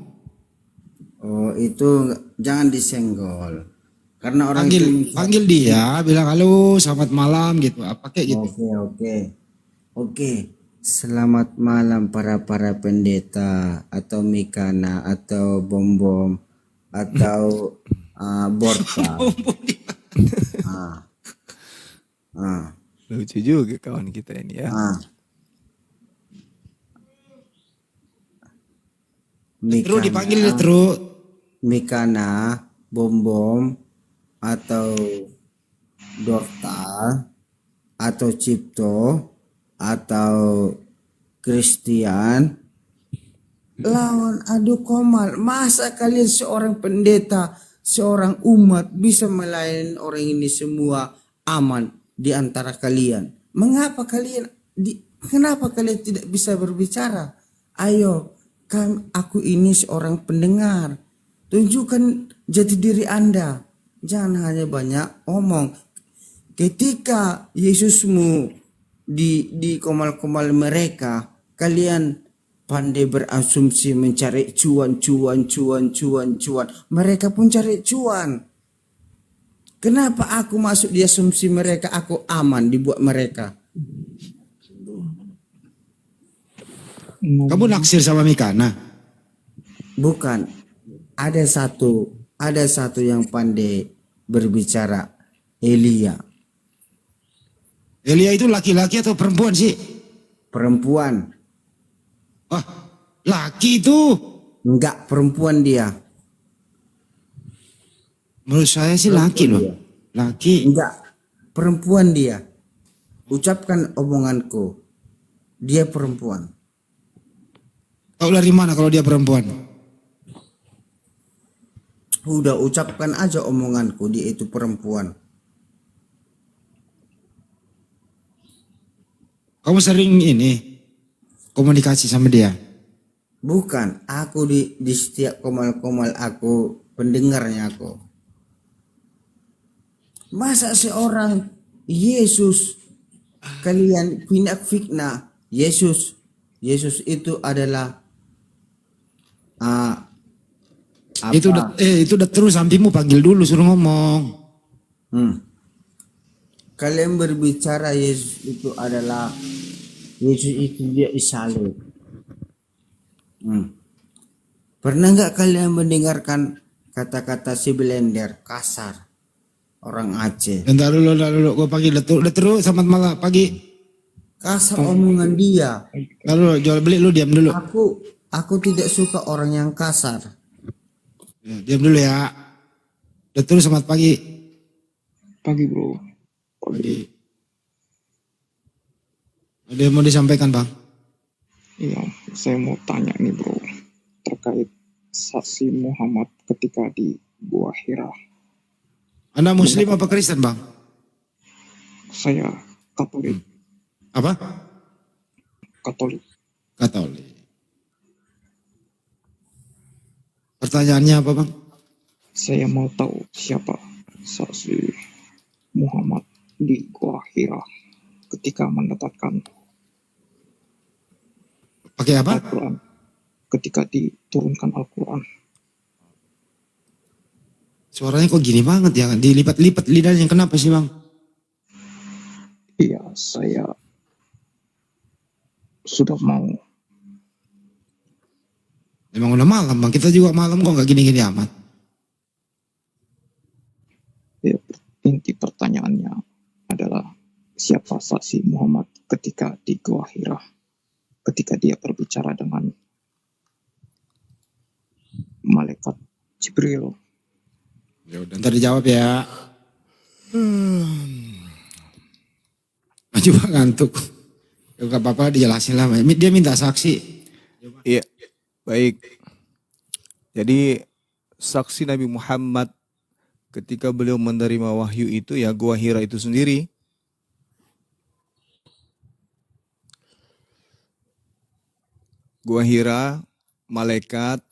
Oh itu jangan disenggol. Karena orang Panggil dia, bilang halo, selamat malam gitu. Apa kayak gitu. Oke. Selamat malam para pendeta atau Mikana atau Bom atau Borta. Lucu juga kawan kita ini ya. Terus dipanggil terus. Mikana, Bom atau Dorta atau Cipto atau Christian lawan adu komal. Masa kalian seorang pendeta, seorang umat bisa melayani orang ini semua aman di antara kalian? Kenapa kalian tidak bisa berbicara? Ayo, aku ini seorang pendengar. Tunjukkan jati diri Anda. Jangan hanya banyak omong. Ketika Yesusmu di komal-komal mereka, kalian pandai berasumsi mencari cuan. Mereka pun cari cuan. Kenapa aku masuk di asumsi mereka, aku aman dibuat mereka? Kamu naksir sama Mikana? Bukan. ada satu yang pandai berbicara, Elia, Elia itu laki-laki atau perempuan sih? perempuan. Wah, laki itu. Enggak, perempuan dia. Menurut saya sih laki loh. Laki. Enggak, perempuan dia. Ucapkan omonganku. Dia perempuan. Tahu dari mana kalau dia perempuan? Udah ucapkan aja omonganku, dia itu perempuan. Kamu sering ini komunikasi sama dia? Bukan, aku di setiap komal-komal aku pendengarnya aku. Masa seorang Yesus kalian fitnah Yesus itu adalah apa? Itu udah terus sampimu panggil dulu suruh ngomong. Kalian berbicara Yesus itu dia disalib. Pernah nggak kalian mendengarkan kata-kata si Belender kasar orang Aceh? Bentar dulu, gue panggil udah terus selamat malam pagi. Kasar omongan dia. Lalu jual beli lu diam dulu. Aku tidak suka orang yang kasar. Ya, diam dulu ya. Udah terus selamat pagi. Pagi bro. Pagi. Ada yang mau disampaikan bang? Iya, saya mau tanya nih bro, terkait saksi Muhammad ketika di Gua Hira. Anda Muslim apa Kristen bang? Saya Katolik. Apa? Katolik. Katolik. Pertanyaannya apa bang? Saya mau tahu siapa saksi Muhammad di Gua Hira ketika mendapatkan Pakai apa? Al-Quran, ketika diturunkan Al-Quran. Suaranya kok gini banget ya? Dilipat-lipat lidahnya kenapa sih bang? Iya, saya sudah mau. Emang udah malam bang, kita juga malam kok nggak gini-gini amat. Ya, inti pertanyaannya adalah siapa saksi Muhammad ketika di Gua Hira, ketika dia berbicara dengan malaikat Jibril. Ya udah ntar dijawab ya. Coba ngantuk. Ya, gak apa-apa dijelasin lah. Dia minta saksi. Iya, baik. Jadi saksi Nabi Muhammad ketika beliau menerima wahyu itu ya Gua Hira itu sendiri. Gua Hira, malaikat,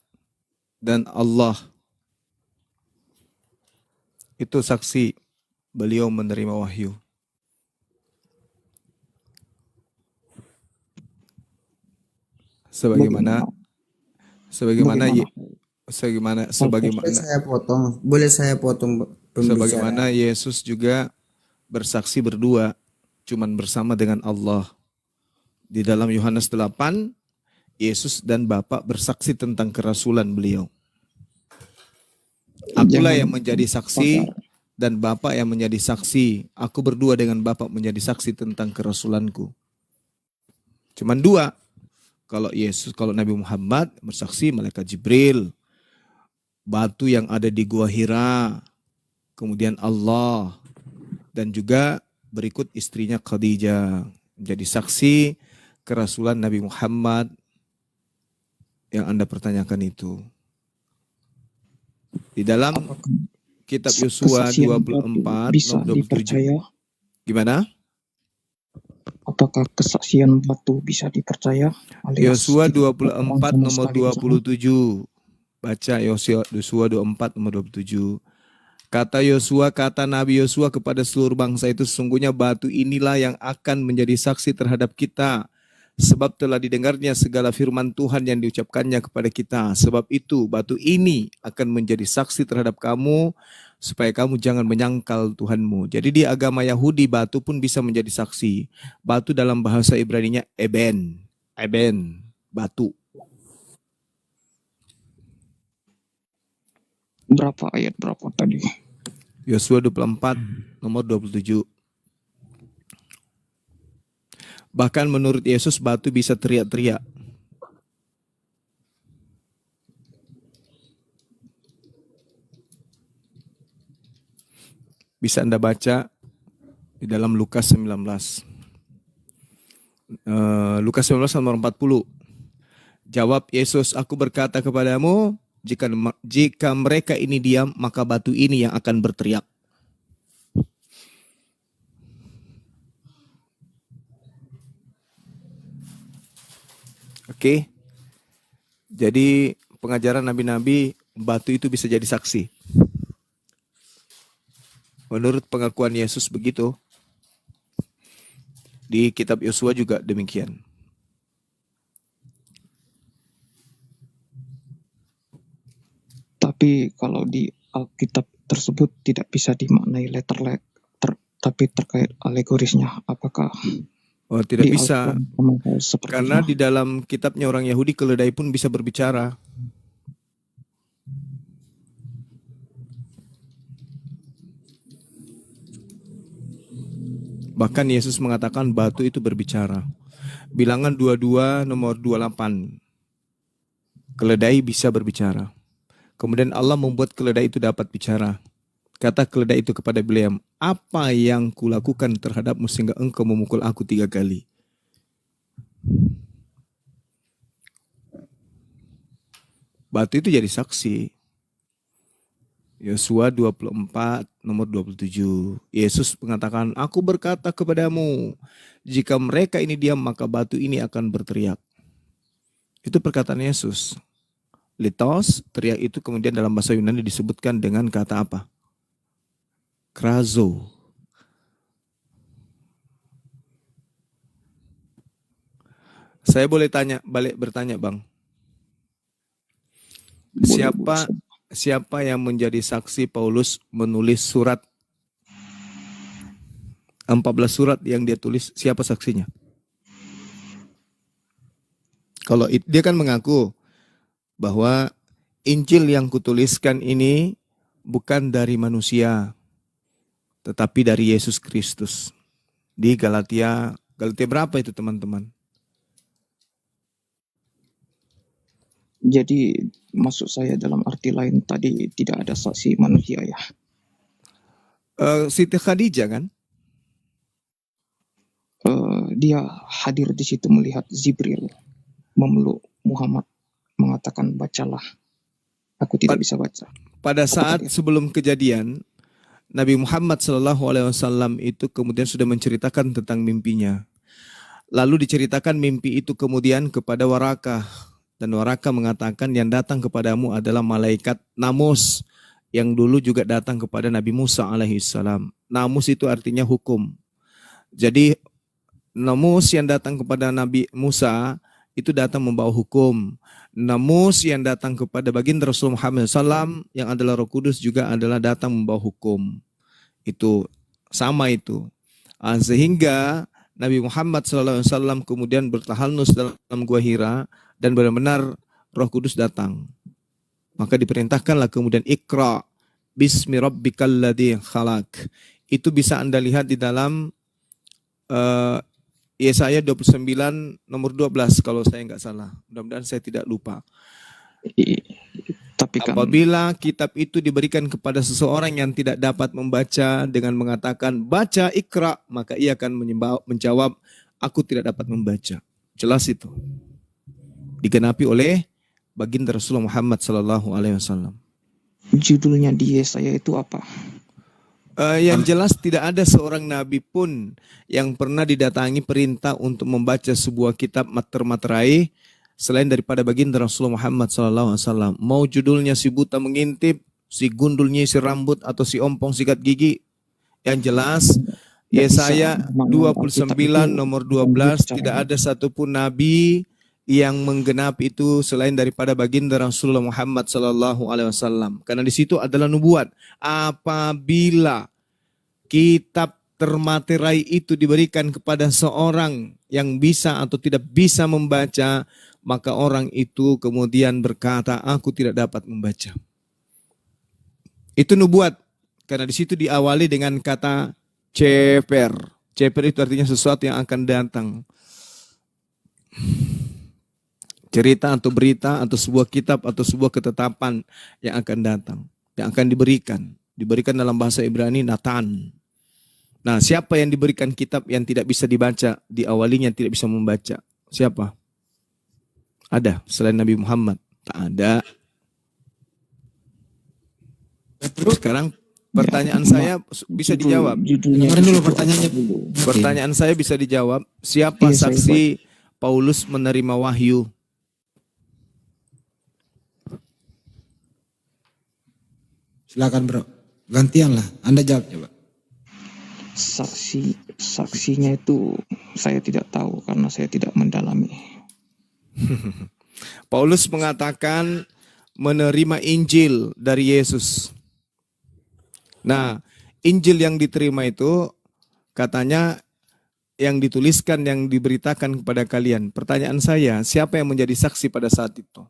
dan Allah. Itu saksi beliau menerima wahyu. Sebagaimana Boleh saya potong pembicaraan? sebagaimana Yesus juga bersaksi berdua, cuman bersama dengan Allah. Di dalam Yohanes 8, Yesus dan Bapa bersaksi tentang kerasulan beliau. Akulah yang menjadi saksi dan Bapa yang menjadi saksi. Aku berdua dengan Bapa menjadi saksi tentang kerasulanku. Cuman dua. Kalau Nabi Muhammad bersaksi malaikat Jibril, batu yang ada di Gua Hira, kemudian Allah, dan juga berikut istrinya Khadijah menjadi saksi kerasulan Nabi Muhammad yang Anda pertanyakan itu. Di dalam kitab Yosua 24 bisa nomor 27. dipercaya? Gimana? Apakah kesaksian batu bisa dipercaya? Alias Yosua tidak 24 sama nomor sekali di sana? 27. Baca Yosua 24 nomor 27. Kata Yosua, kata Nabi Yosua kepada seluruh bangsa itu, sesungguhnya batu inilah yang akan menjadi saksi terhadap kita. Sebab telah didengarnya segala firman Tuhan yang diucapkannya kepada kita. Sebab itu batu ini akan menjadi saksi terhadap kamu, supaya kamu jangan menyangkal Tuhanmu. Jadi di agama Yahudi batu pun bisa menjadi saksi. Batu dalam bahasa Ibraninya eben. Eben, batu. Berapa ayat berapa tadi? Yosua 24 nomor 27. Bahkan menurut Yesus batu bisa teriak-teriak. Bisa Anda baca di dalam Lukas 19. Lukas 19 nomor 40. Jawab Yesus, aku berkata kepadamu, jika mereka ini diam, maka batu ini yang akan berteriak. Oke. Jadi pengajaran nabi-nabi, batu itu bisa jadi saksi. Menurut pengakuan Yesus begitu. Di kitab Yosua juga demikian. Tapi kalau di Alkitab tersebut tidak bisa dimaknai tapi terkait alegorisnya, apakah Tidak di bisa. Alkitab seperti Karena itu? di dalam kitabnya orang Yahudi, keledai pun bisa berbicara. Bahkan Yesus mengatakan batu itu berbicara. Bilangan 22 nomor 28. Keledai bisa berbicara. Kemudian Allah membuat keledai itu dapat bicara. Kata keledai itu kepada Bileam, apa yang kulakukan terhadapmu sehingga engkau memukul aku 3 kali? Batu itu jadi saksi. Yosua 24 nomor 27. Yesus mengatakan, aku berkata kepadamu, jika mereka ini diam maka batu ini akan berteriak. Itu perkataan Yesus. Litos, teriak itu kemudian dalam bahasa Yunani disebutkan dengan kata apa? Krazo. Saya boleh bertanya Bang. Siapa yang menjadi saksi Paulus menulis surat 14 surat yang dia tulis, siapa saksinya? Kalau dia kan mengaku bahwa Injil yang kutuliskan ini bukan dari manusia, tetapi dari Yesus Kristus. Di Galatia berapa itu teman-teman? Jadi maksud saya dalam arti lain tadi tidak ada saksi manusia ya. Siti Khadijah kan? Dia hadir di situ melihat Jibril memeluk Muhammad, mengatakan bacalah. Aku tidak bisa baca. Pada saat sebelum kejadian, Nabi Muhammad SAW itu kemudian sudah menceritakan tentang mimpinya. Lalu diceritakan mimpi itu kemudian kepada Warakah. Dan Warakah mengatakan yang datang kepadamu adalah malaikat Namus. Yang dulu juga datang kepada Nabi Musa alaihissalam. Namus itu artinya hukum. Jadi Namus yang datang kepada Nabi Musa itu datang membawa hukum. Namus yang datang kepada baginda Rasulullah Muhammad SAW yang adalah Roh Kudus juga adalah datang membawa hukum. Itu sama itu. Sehingga Nabi Muhammad SAW kemudian bertahalus dalam Gua Hira dan benar-benar Roh Kudus datang. Maka diperintahkanlah kemudian Iqra bismi rabbikal ladzi khalaq. Itu bisa Anda lihat di dalam Yesaya 29 nomor 12 kalau saya nggak salah. Mudah-mudahan saya tidak lupa. Tapi kan Apabila kitab itu diberikan kepada seseorang yang tidak dapat membaca dengan mengatakan baca Iqra, maka ia akan menjawab aku tidak dapat membaca. Jelas itu. Digenapi oleh baginda Rasulullah Muhammad SAW. judulnya di Yesaya itu apa? Yang jelas tidak ada seorang nabi pun yang pernah didatangi perintah untuk membaca sebuah kitab materai selain daripada baginda Rasulullah Muhammad SAW. Mau judulnya si buta mengintip, si gundul nyisir rambut, atau si ompong sikat gigi. Yang jelas Yesaya 29 nomor 12 tidak ada satupun nabi yang menggenapi itu selain daripada baginda Rasulullah Muhammad SAW. Karena di situ adalah nubuat. Apabila kitab termaterai itu diberikan kepada seorang yang bisa atau tidak bisa membaca, maka orang itu kemudian berkata, aku tidak dapat membaca. Itu nubuat. Karena di situ diawali dengan kata ceper. Ceper itu artinya sesuatu yang akan datang. Cerita atau berita atau sebuah kitab atau sebuah ketetapan yang akan datang. Yang akan diberikan. Diberikan dalam bahasa Ibrani Nathan. Nah, siapa yang diberikan kitab yang tidak bisa dibaca, diawalinya tidak bisa membaca? Siapa? Ada selain Nabi Muhammad? Tak ada. Sekarang pertanyaan saya bisa dijawab. Dengerin dulu pertanyaannya. Pertanyaan saya bisa dijawab. Siapa Iya, saya saksi Paulus menerima wahyu? Silakan bro. Gantian lah. Anda jawab coba. Saksinya itu saya tidak tahu karena saya tidak mendalami. Paulus mengatakan menerima Injil dari Yesus. Nah, Injil yang diterima itu katanya yang dituliskan, yang diberitakan kepada kalian. Pertanyaan saya, siapa yang menjadi saksi pada saat itu?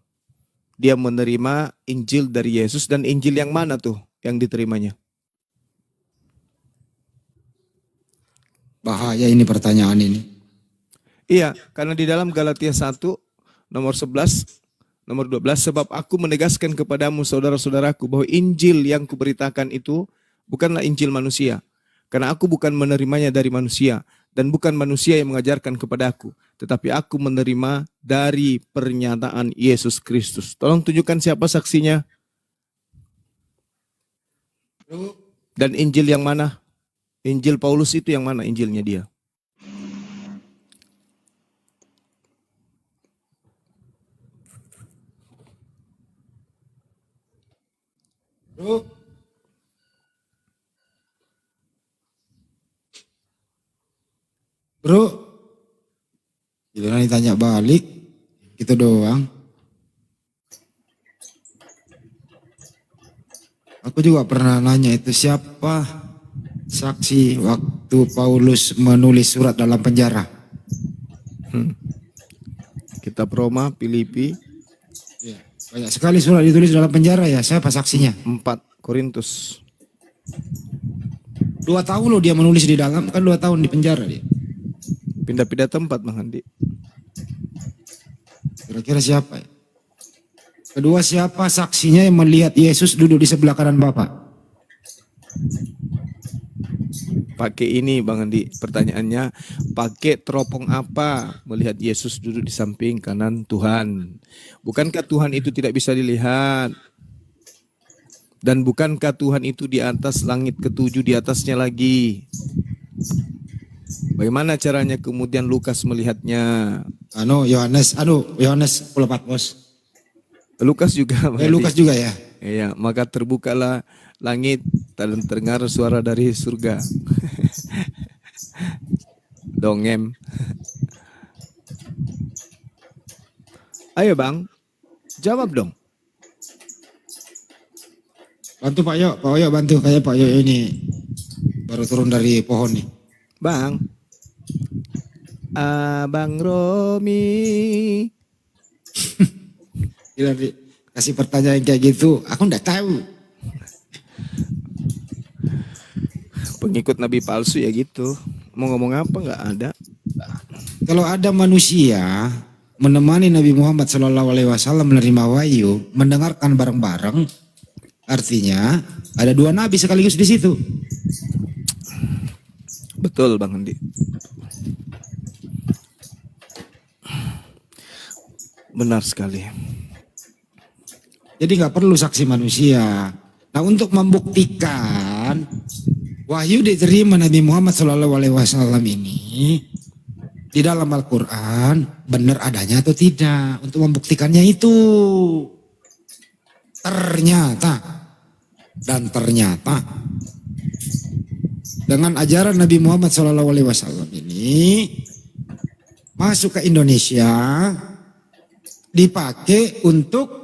Dia menerima Injil dari Yesus, dan Injil yang mana tuh yang diterimanya? Bahaya ini pertanyaan ini. Iya, karena di dalam Galatia 1 nomor 11, nomor 12, sebab aku menegaskan kepadamu saudara-saudaraku bahwa Injil yang kuberitakan itu bukanlah Injil manusia. Karena aku bukan menerimanya dari manusia dan bukan manusia yang mengajarkan kepadaku, tetapi aku menerima dari pernyataan Yesus Kristus. Tolong tunjukkan siapa saksinya. Dan Injil yang mana? Injil Paulus itu yang mana Injilnya dia? Bro, gimana ditanya balik, gitu doang. Aku juga pernah nanya itu siapa saksi waktu Paulus menulis surat dalam penjara. Kitab Roma, Filipi, Ya, banyak sekali surat ditulis dalam penjara ya, siapa saksinya? 4 Korintus. 2 tahun loh dia menulis di dalam, kan 2 tahun di penjara dia. Pindah-pindah tempat Bang Andi. Kira-kira siapa ya? Kedua, siapa saksinya yang melihat Yesus duduk di sebelah kanan Bapak? Pakai ini Bang Andi, pertanyaannya pakai teropong apa melihat Yesus duduk di samping kanan Tuhan? Bukankah Tuhan itu tidak bisa dilihat? Dan bukankah Tuhan itu di atas langit ketujuh, di atasnya lagi? Bagaimana caranya kemudian Lukas melihatnya? Yohanes pulau Patmos. Lukas juga. Bang Andi. Lukas juga ya. Iya, maka terbukalah langit dan terdengar suara dari surga. Dongem. Ayo Bang, jawab dong. Bantu Pak Yo bantu, kayak Pak Yo ini baru turun dari pohon nih. Bang. Abang Romi. Gila, kasih pertanyaan kayak gitu, aku enggak tahu. Pengikut Nabi palsu ya gitu. Mau ngomong apa nggak ada. Kalau ada manusia menemani Nabi Muhammad SAW menerima wahyu, mendengarkan bareng-bareng, artinya ada 2 nabi sekaligus di situ. Betul Bang Andi. Benar sekali. Jadi nggak perlu saksi manusia. Nah, untuk membuktikan wahyu diterima Nabi Muhammad SAW ini di dalam Al-Quran benar adanya atau tidak, untuk membuktikannya itu ternyata dengan ajaran Nabi Muhammad SAW ini masuk ke Indonesia, dipakai untuk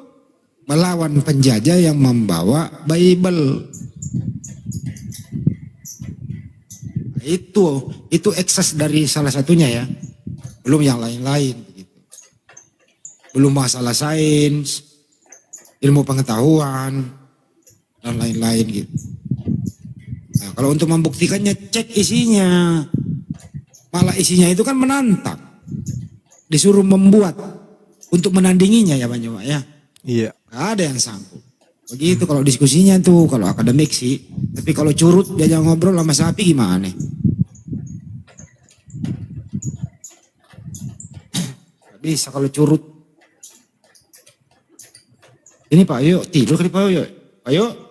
melawan penjajah yang membawa Bible. Itu ekses dari salah satunya ya. Belum yang lain-lain begitu. Belum masalah sains, ilmu pengetahuan. dan lain-lain gitu. Nah, kalau untuk membuktikannya cek isinya. Malah isinya itu kan menantang. Disuruh membuat untuk menandinginya ya Bang Juma ya. Iya. Gak ada yang sanggup. Begitu kalau diskusinya tuh, kalau akademik sih. Tapi kalau curut diajak ngobrol sama sapi gimana? Gak bisa kalau curut. Ini Pak Yoyo, tidur kali Pak Yoyo. Pak Yoyo.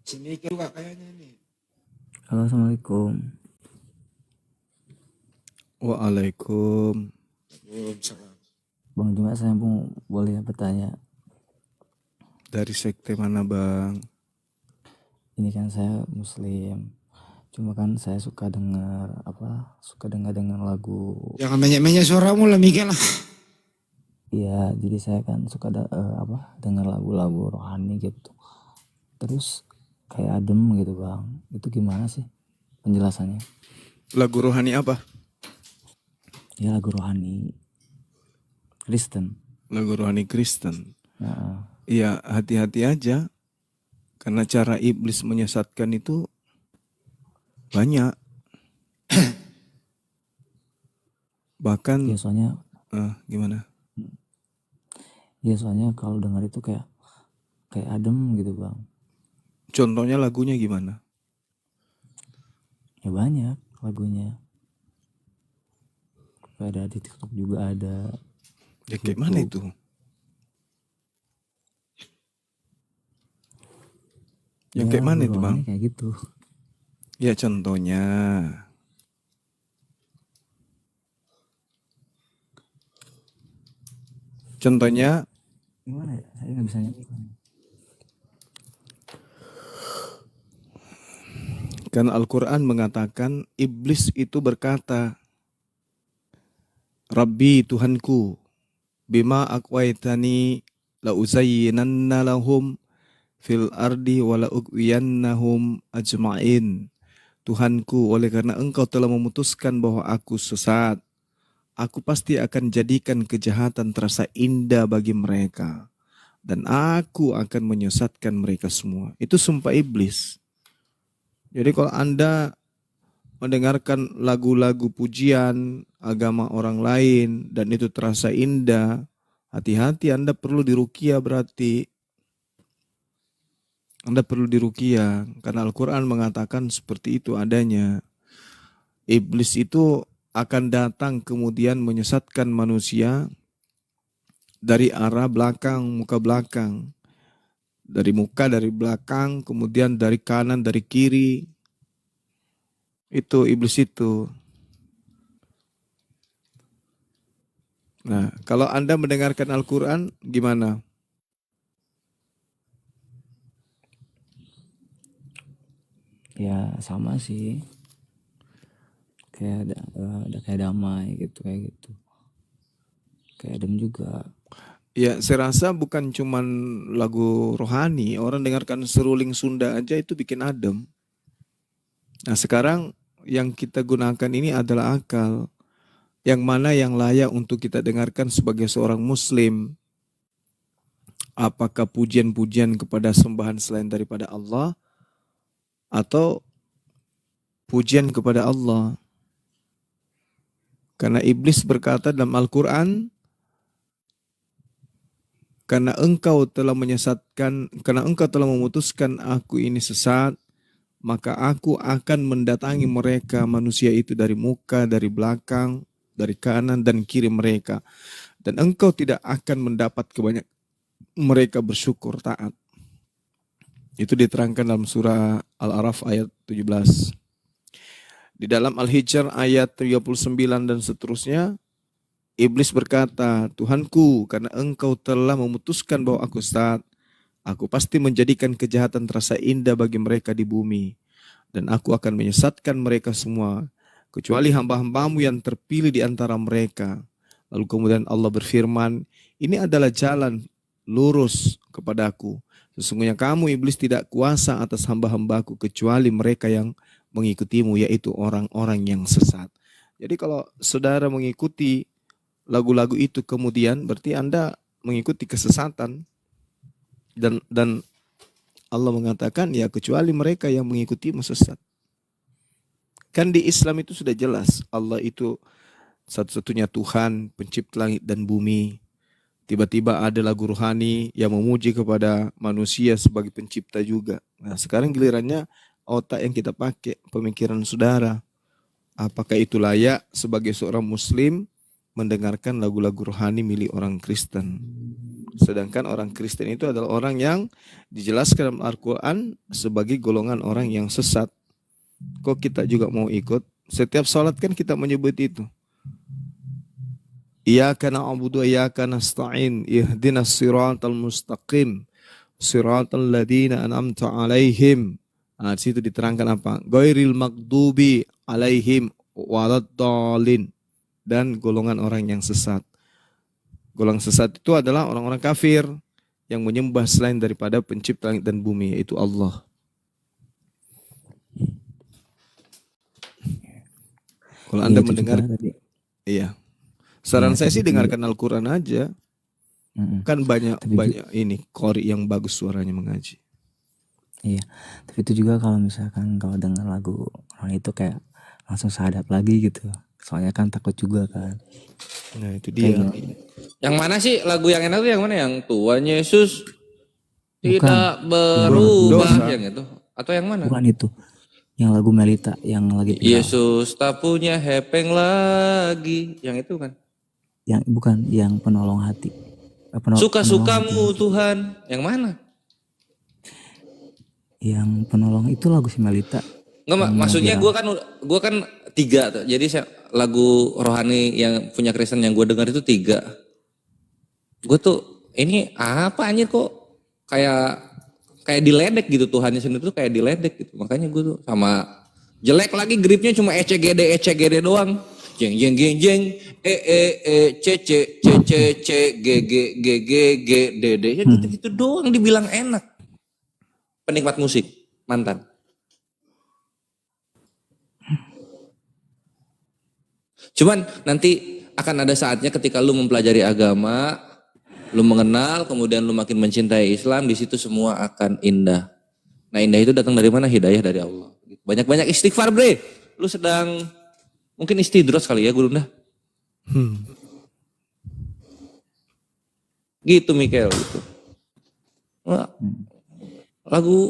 Si mikir juga kayaknya ini. Halo, assalamualaikum. Waalaikum. Bang Juma, saya boleh bertanya. Dari sekte mana Bang? Ini kan saya Muslim. Cuma kan saya suka dengar lagu. Jangan banyak-banyak suaramu lah Mikir lah. Iya, jadi saya kan suka dengar lagu-lagu rohani gitu. Terus kayak adem gitu Bang. Itu gimana sih penjelasannya? Lagu rohani apa? Ya lagu rohani Kristen. Lagu rohani Kristen. Nah, Iya, hati-hati aja. Karena cara iblis menyesatkan itu banyak. Bahkan ya soalnya gimana? kalau dengar itu kayak adem gitu Bang. Contohnya lagunya gimana? Ya banyak lagunya. Ada di TikTok juga ada. Ya kayak mana itu? Yang kayak mana itu Bang? Kayak gitu. Ya contohnya. Contohnya Gimana ya? Saya nggak bisa nyanyi. karena Al-Quran mengatakan iblis itu berkata, Rabbi Tuhanku, bima akwaitani la uzayyinanna lahum fil ardi wa la ughwiyannahum ajma'in. Tuhanku, oleh karena engkau telah memutuskan bahwa aku sesat, aku pasti akan jadikan kejahatan terasa indah bagi mereka. Dan aku akan menyesatkan mereka semua. Itu sumpah iblis. Jadi kalau Anda mendengarkan lagu-lagu pujian agama orang lain dan itu terasa indah, hati-hati Anda perlu diruqyah berarti. Anda perlu diruqyah karena Al-Quran mengatakan seperti itu adanya. Iblis itu akan datang kemudian menyesatkan manusia dari arah belakang, muka belakang. Dari muka, dari belakang, kemudian dari kanan, dari kiri. Itu iblis itu. Nah, kalau Anda mendengarkan Al-Quran, gimana? Ya sama sih. Kayak ada kayak damai gitu, kayak gitu. Kayak adem juga. Ya, saya rasa bukan cuman lagu rohani, orang dengarkan seruling Sunda aja itu bikin adem. Nah, sekarang yang kita gunakan ini adalah akal. Yang mana yang layak untuk kita dengarkan sebagai seorang muslim? Apakah pujian-pujian kepada sembahan selain daripada Allah atau pujian kepada Allah? Karena iblis berkata dalam Al-Quran, karena engkau telah memutuskan aku ini sesat, maka aku akan mendatangi mereka manusia itu dari muka, dari belakang, dari kanan dan kiri mereka. Dan engkau tidak akan mendapat kebanyakan mereka bersyukur taat. Itu diterangkan dalam surah Al-A'raf ayat 17. Di dalam Al-Hijr ayat 39 dan seterusnya, iblis berkata, Tuhanku, karena engkau telah memutuskan bahwa aku sesat, aku pasti menjadikan kejahatan terasa indah bagi mereka di bumi. Dan aku akan menyesatkan mereka semua, kecuali hamba-hambamu yang terpilih di antara mereka. Lalu kemudian Allah berfirman, ini adalah jalan lurus kepadaku. Sesungguhnya kamu iblis tidak kuasa atas hamba-hambaku kecuali mereka yang mengikutimu, yaitu orang-orang yang sesat. Jadi kalau saudara mengikuti lagu-lagu itu kemudian berarti Anda mengikuti kesesatan, dan Allah mengatakan ya kecuali mereka yang mengikuti sesat. Kan di Islam itu sudah jelas Allah itu satu-satunya Tuhan, pencipta langit dan bumi. Tiba-tiba ada lagu rohani yang memuji kepada manusia sebagai pencipta juga. Nah, sekarang gilirannya otak yang kita pakai, pemikiran saudara. Apakah itu layak sebagai seorang muslim mendengarkan lagu-lagu rohani milik orang Kristen? Sedangkan orang Kristen itu adalah orang yang dijelaskan dalam Al-Quran sebagai golongan orang yang sesat. Kok kita juga mau ikut? Setiap sholat kan kita menyebut itu. Iyyaka na'budu wa iyyaka nasta'in ihdinas siratal mustaqim siratal ladzina an'amta 'alaihim. Nah, di situ diterangkan apa? Ghairil maghdubi 'alaihim waladdallin, dan golongan orang yang sesat. Golongan sesat itu adalah orang-orang kafir yang menyembah selain daripada pencipta langit dan bumi, yaitu Allah. Kalau Anda Itu mendengar, juga tadi. iya. Saran Iya, saya tadi sih juga. dengarkan Al-Quran aja. Kan banyak Tapi ini qori yang bagus suaranya mengaji. Iya, tapi itu juga kalau misalkan kalau dengar lagu orang itu kayak langsung sadap lagi gitu. Soalnya kan takut juga kan. Nah itu dia. Yang mana sih lagu yang enak tuh yang mana? Yang Tuhan Yesus tidak Bukan. berubah Dosa. yang itu? Atau yang mana? Bukan itu. Yang lagu Melita yang lagi viral. Yesus tak punya hepeng lagi. Yang itu kan? Yang bukan yang penolong hati. Suka-sukamu Tuhan. Yang mana? Yang penolong itu lagu si Melita. Enggak, maksudnya gue kan 3 tuh. Jadi lagu rohani yang punya Kristen yang gue dengar itu 3. Gue tuh ini apa anjir kok kayak diledek gitu, Tuhannya sendiri tuh kayak diledek gitu. Makanya gue tuh sama jelek lagi, gripnya cuma ECGD doang. Jeng jeng jeng jeng C C C C C G G G G G D D ya gitu doang dibilang enak. Penikmat musik mantan. Cuman nanti akan ada saatnya ketika lu mempelajari agama, lu mengenal, kemudian lu makin mencintai Islam, di situ semua akan indah. Nah, indah itu datang dari mana? Hidayah dari Allah. Banyak-banyak istighfar, bre. Lu sedang mungkin istidros kali ya, Guru dah. Gitu, Mikael gitu. Wah,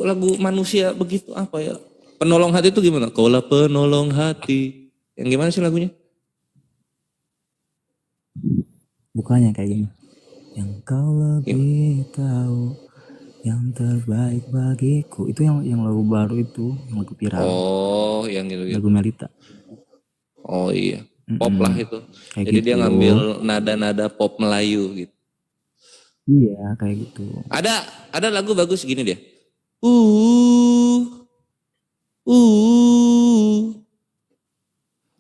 lagu manusia begitu apa ya? Penolong hati itu gimana? Kaulah penolong hati. Yang gimana sih lagunya? Bukannya kayak gini. Yang kau lebih tahu yang terbaik bagiku. Itu yang lagu baru itu, yang lagu viral. Oh, yang gitu. Lagu Melita. Oh iya, pop lah itu. Kayak Jadi gitu. dia ngambil nada-nada pop Melayu gitu. Iya, kayak gitu. Ada lagu bagus gini dia.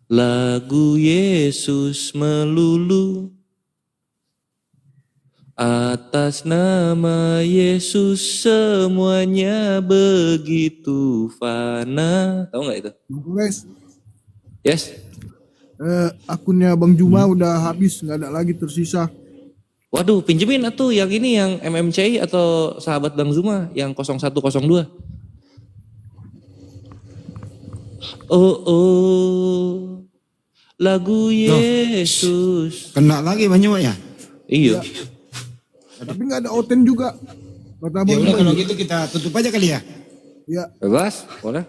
Lagu Yesus melulu atas nama Yesus semuanya begitu fana. Tahu nggak itu? Guys, Yes. akunnya Bang Juma udah habis, nggak ada lagi tersisa. Waduh, pinjemin atuh yang ini yang MMCI atau sahabat Bang Zuma yang 0102. Oh, lagu Yesus. Kena lagi banyak ya. Iya. Tapi nggak ada oten juga. Kata Ya Bang udah Juma. kalau gitu kita tutup aja kali ya. Ya, Bebas, boleh.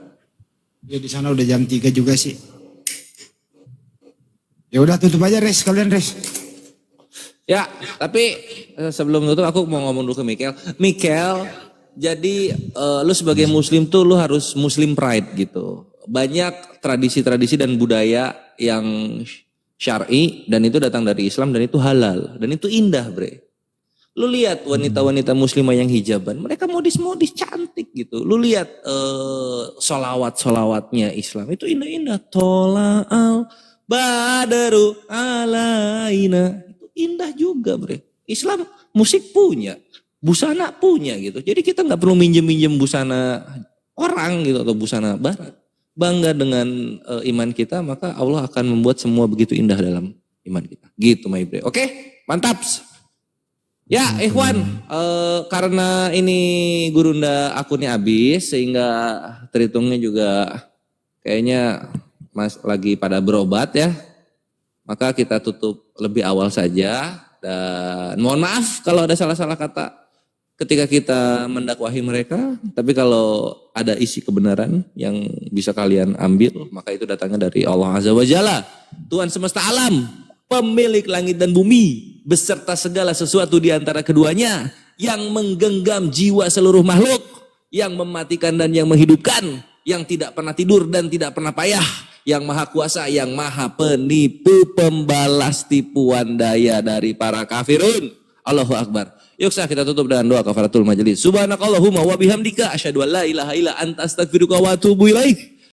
Ya di sana udah jam 3 juga sih. Ya udah tutup aja res, kalian res. Ya, tapi sebelum tutup aku mau ngomong dulu ke Mikael. Mikael, jadi lu sebagai muslim tuh lu harus muslim pride gitu. Banyak tradisi-tradisi dan budaya yang syar'i dan itu datang dari Islam dan itu halal dan itu indah, bre. Lu lihat wanita-wanita muslimah yang hijaban, mereka modis-modis cantik gitu. Lu lihat solawat-solawatnya Islam itu indah-indah. Tola'al badaru alaina. Itu indah juga, bre. Islam musik punya, busana punya gitu. Jadi kita nggak perlu minjem-minjem busana orang gitu atau busana barat. bangga dengan iman kita, maka Allah akan membuat semua begitu indah dalam iman kita. Gitu my bre. Oke, mantap. Ya, Ikhwan, karena ini Gurunda akunnya habis sehingga terhitungnya juga kayaknya Mas lagi pada berobat ya. Maka kita tutup lebih awal saja dan mohon maaf kalau ada salah-salah kata ketika kita mendakwahi mereka, tapi kalau ada isi kebenaran yang bisa kalian ambil, maka itu datangnya dari Allah Azza wa Jalla, Tuhan semesta alam, pemilik langit dan bumi, beserta segala sesuatu di antara keduanya, yang menggenggam jiwa seluruh makhluk, yang mematikan dan yang menghidupkan, yang tidak pernah tidur dan tidak pernah payah, yang maha kuasa, yang maha penipu, pembalas tipuan daya dari para kafirun. Allahu Akbar. Yuk kita tutup dengan doa kafaratul majelis. Subhanakallahumma wa bihamdika asyhadu an la ilaha illa anta astaghfiruka wa atubu ilaik.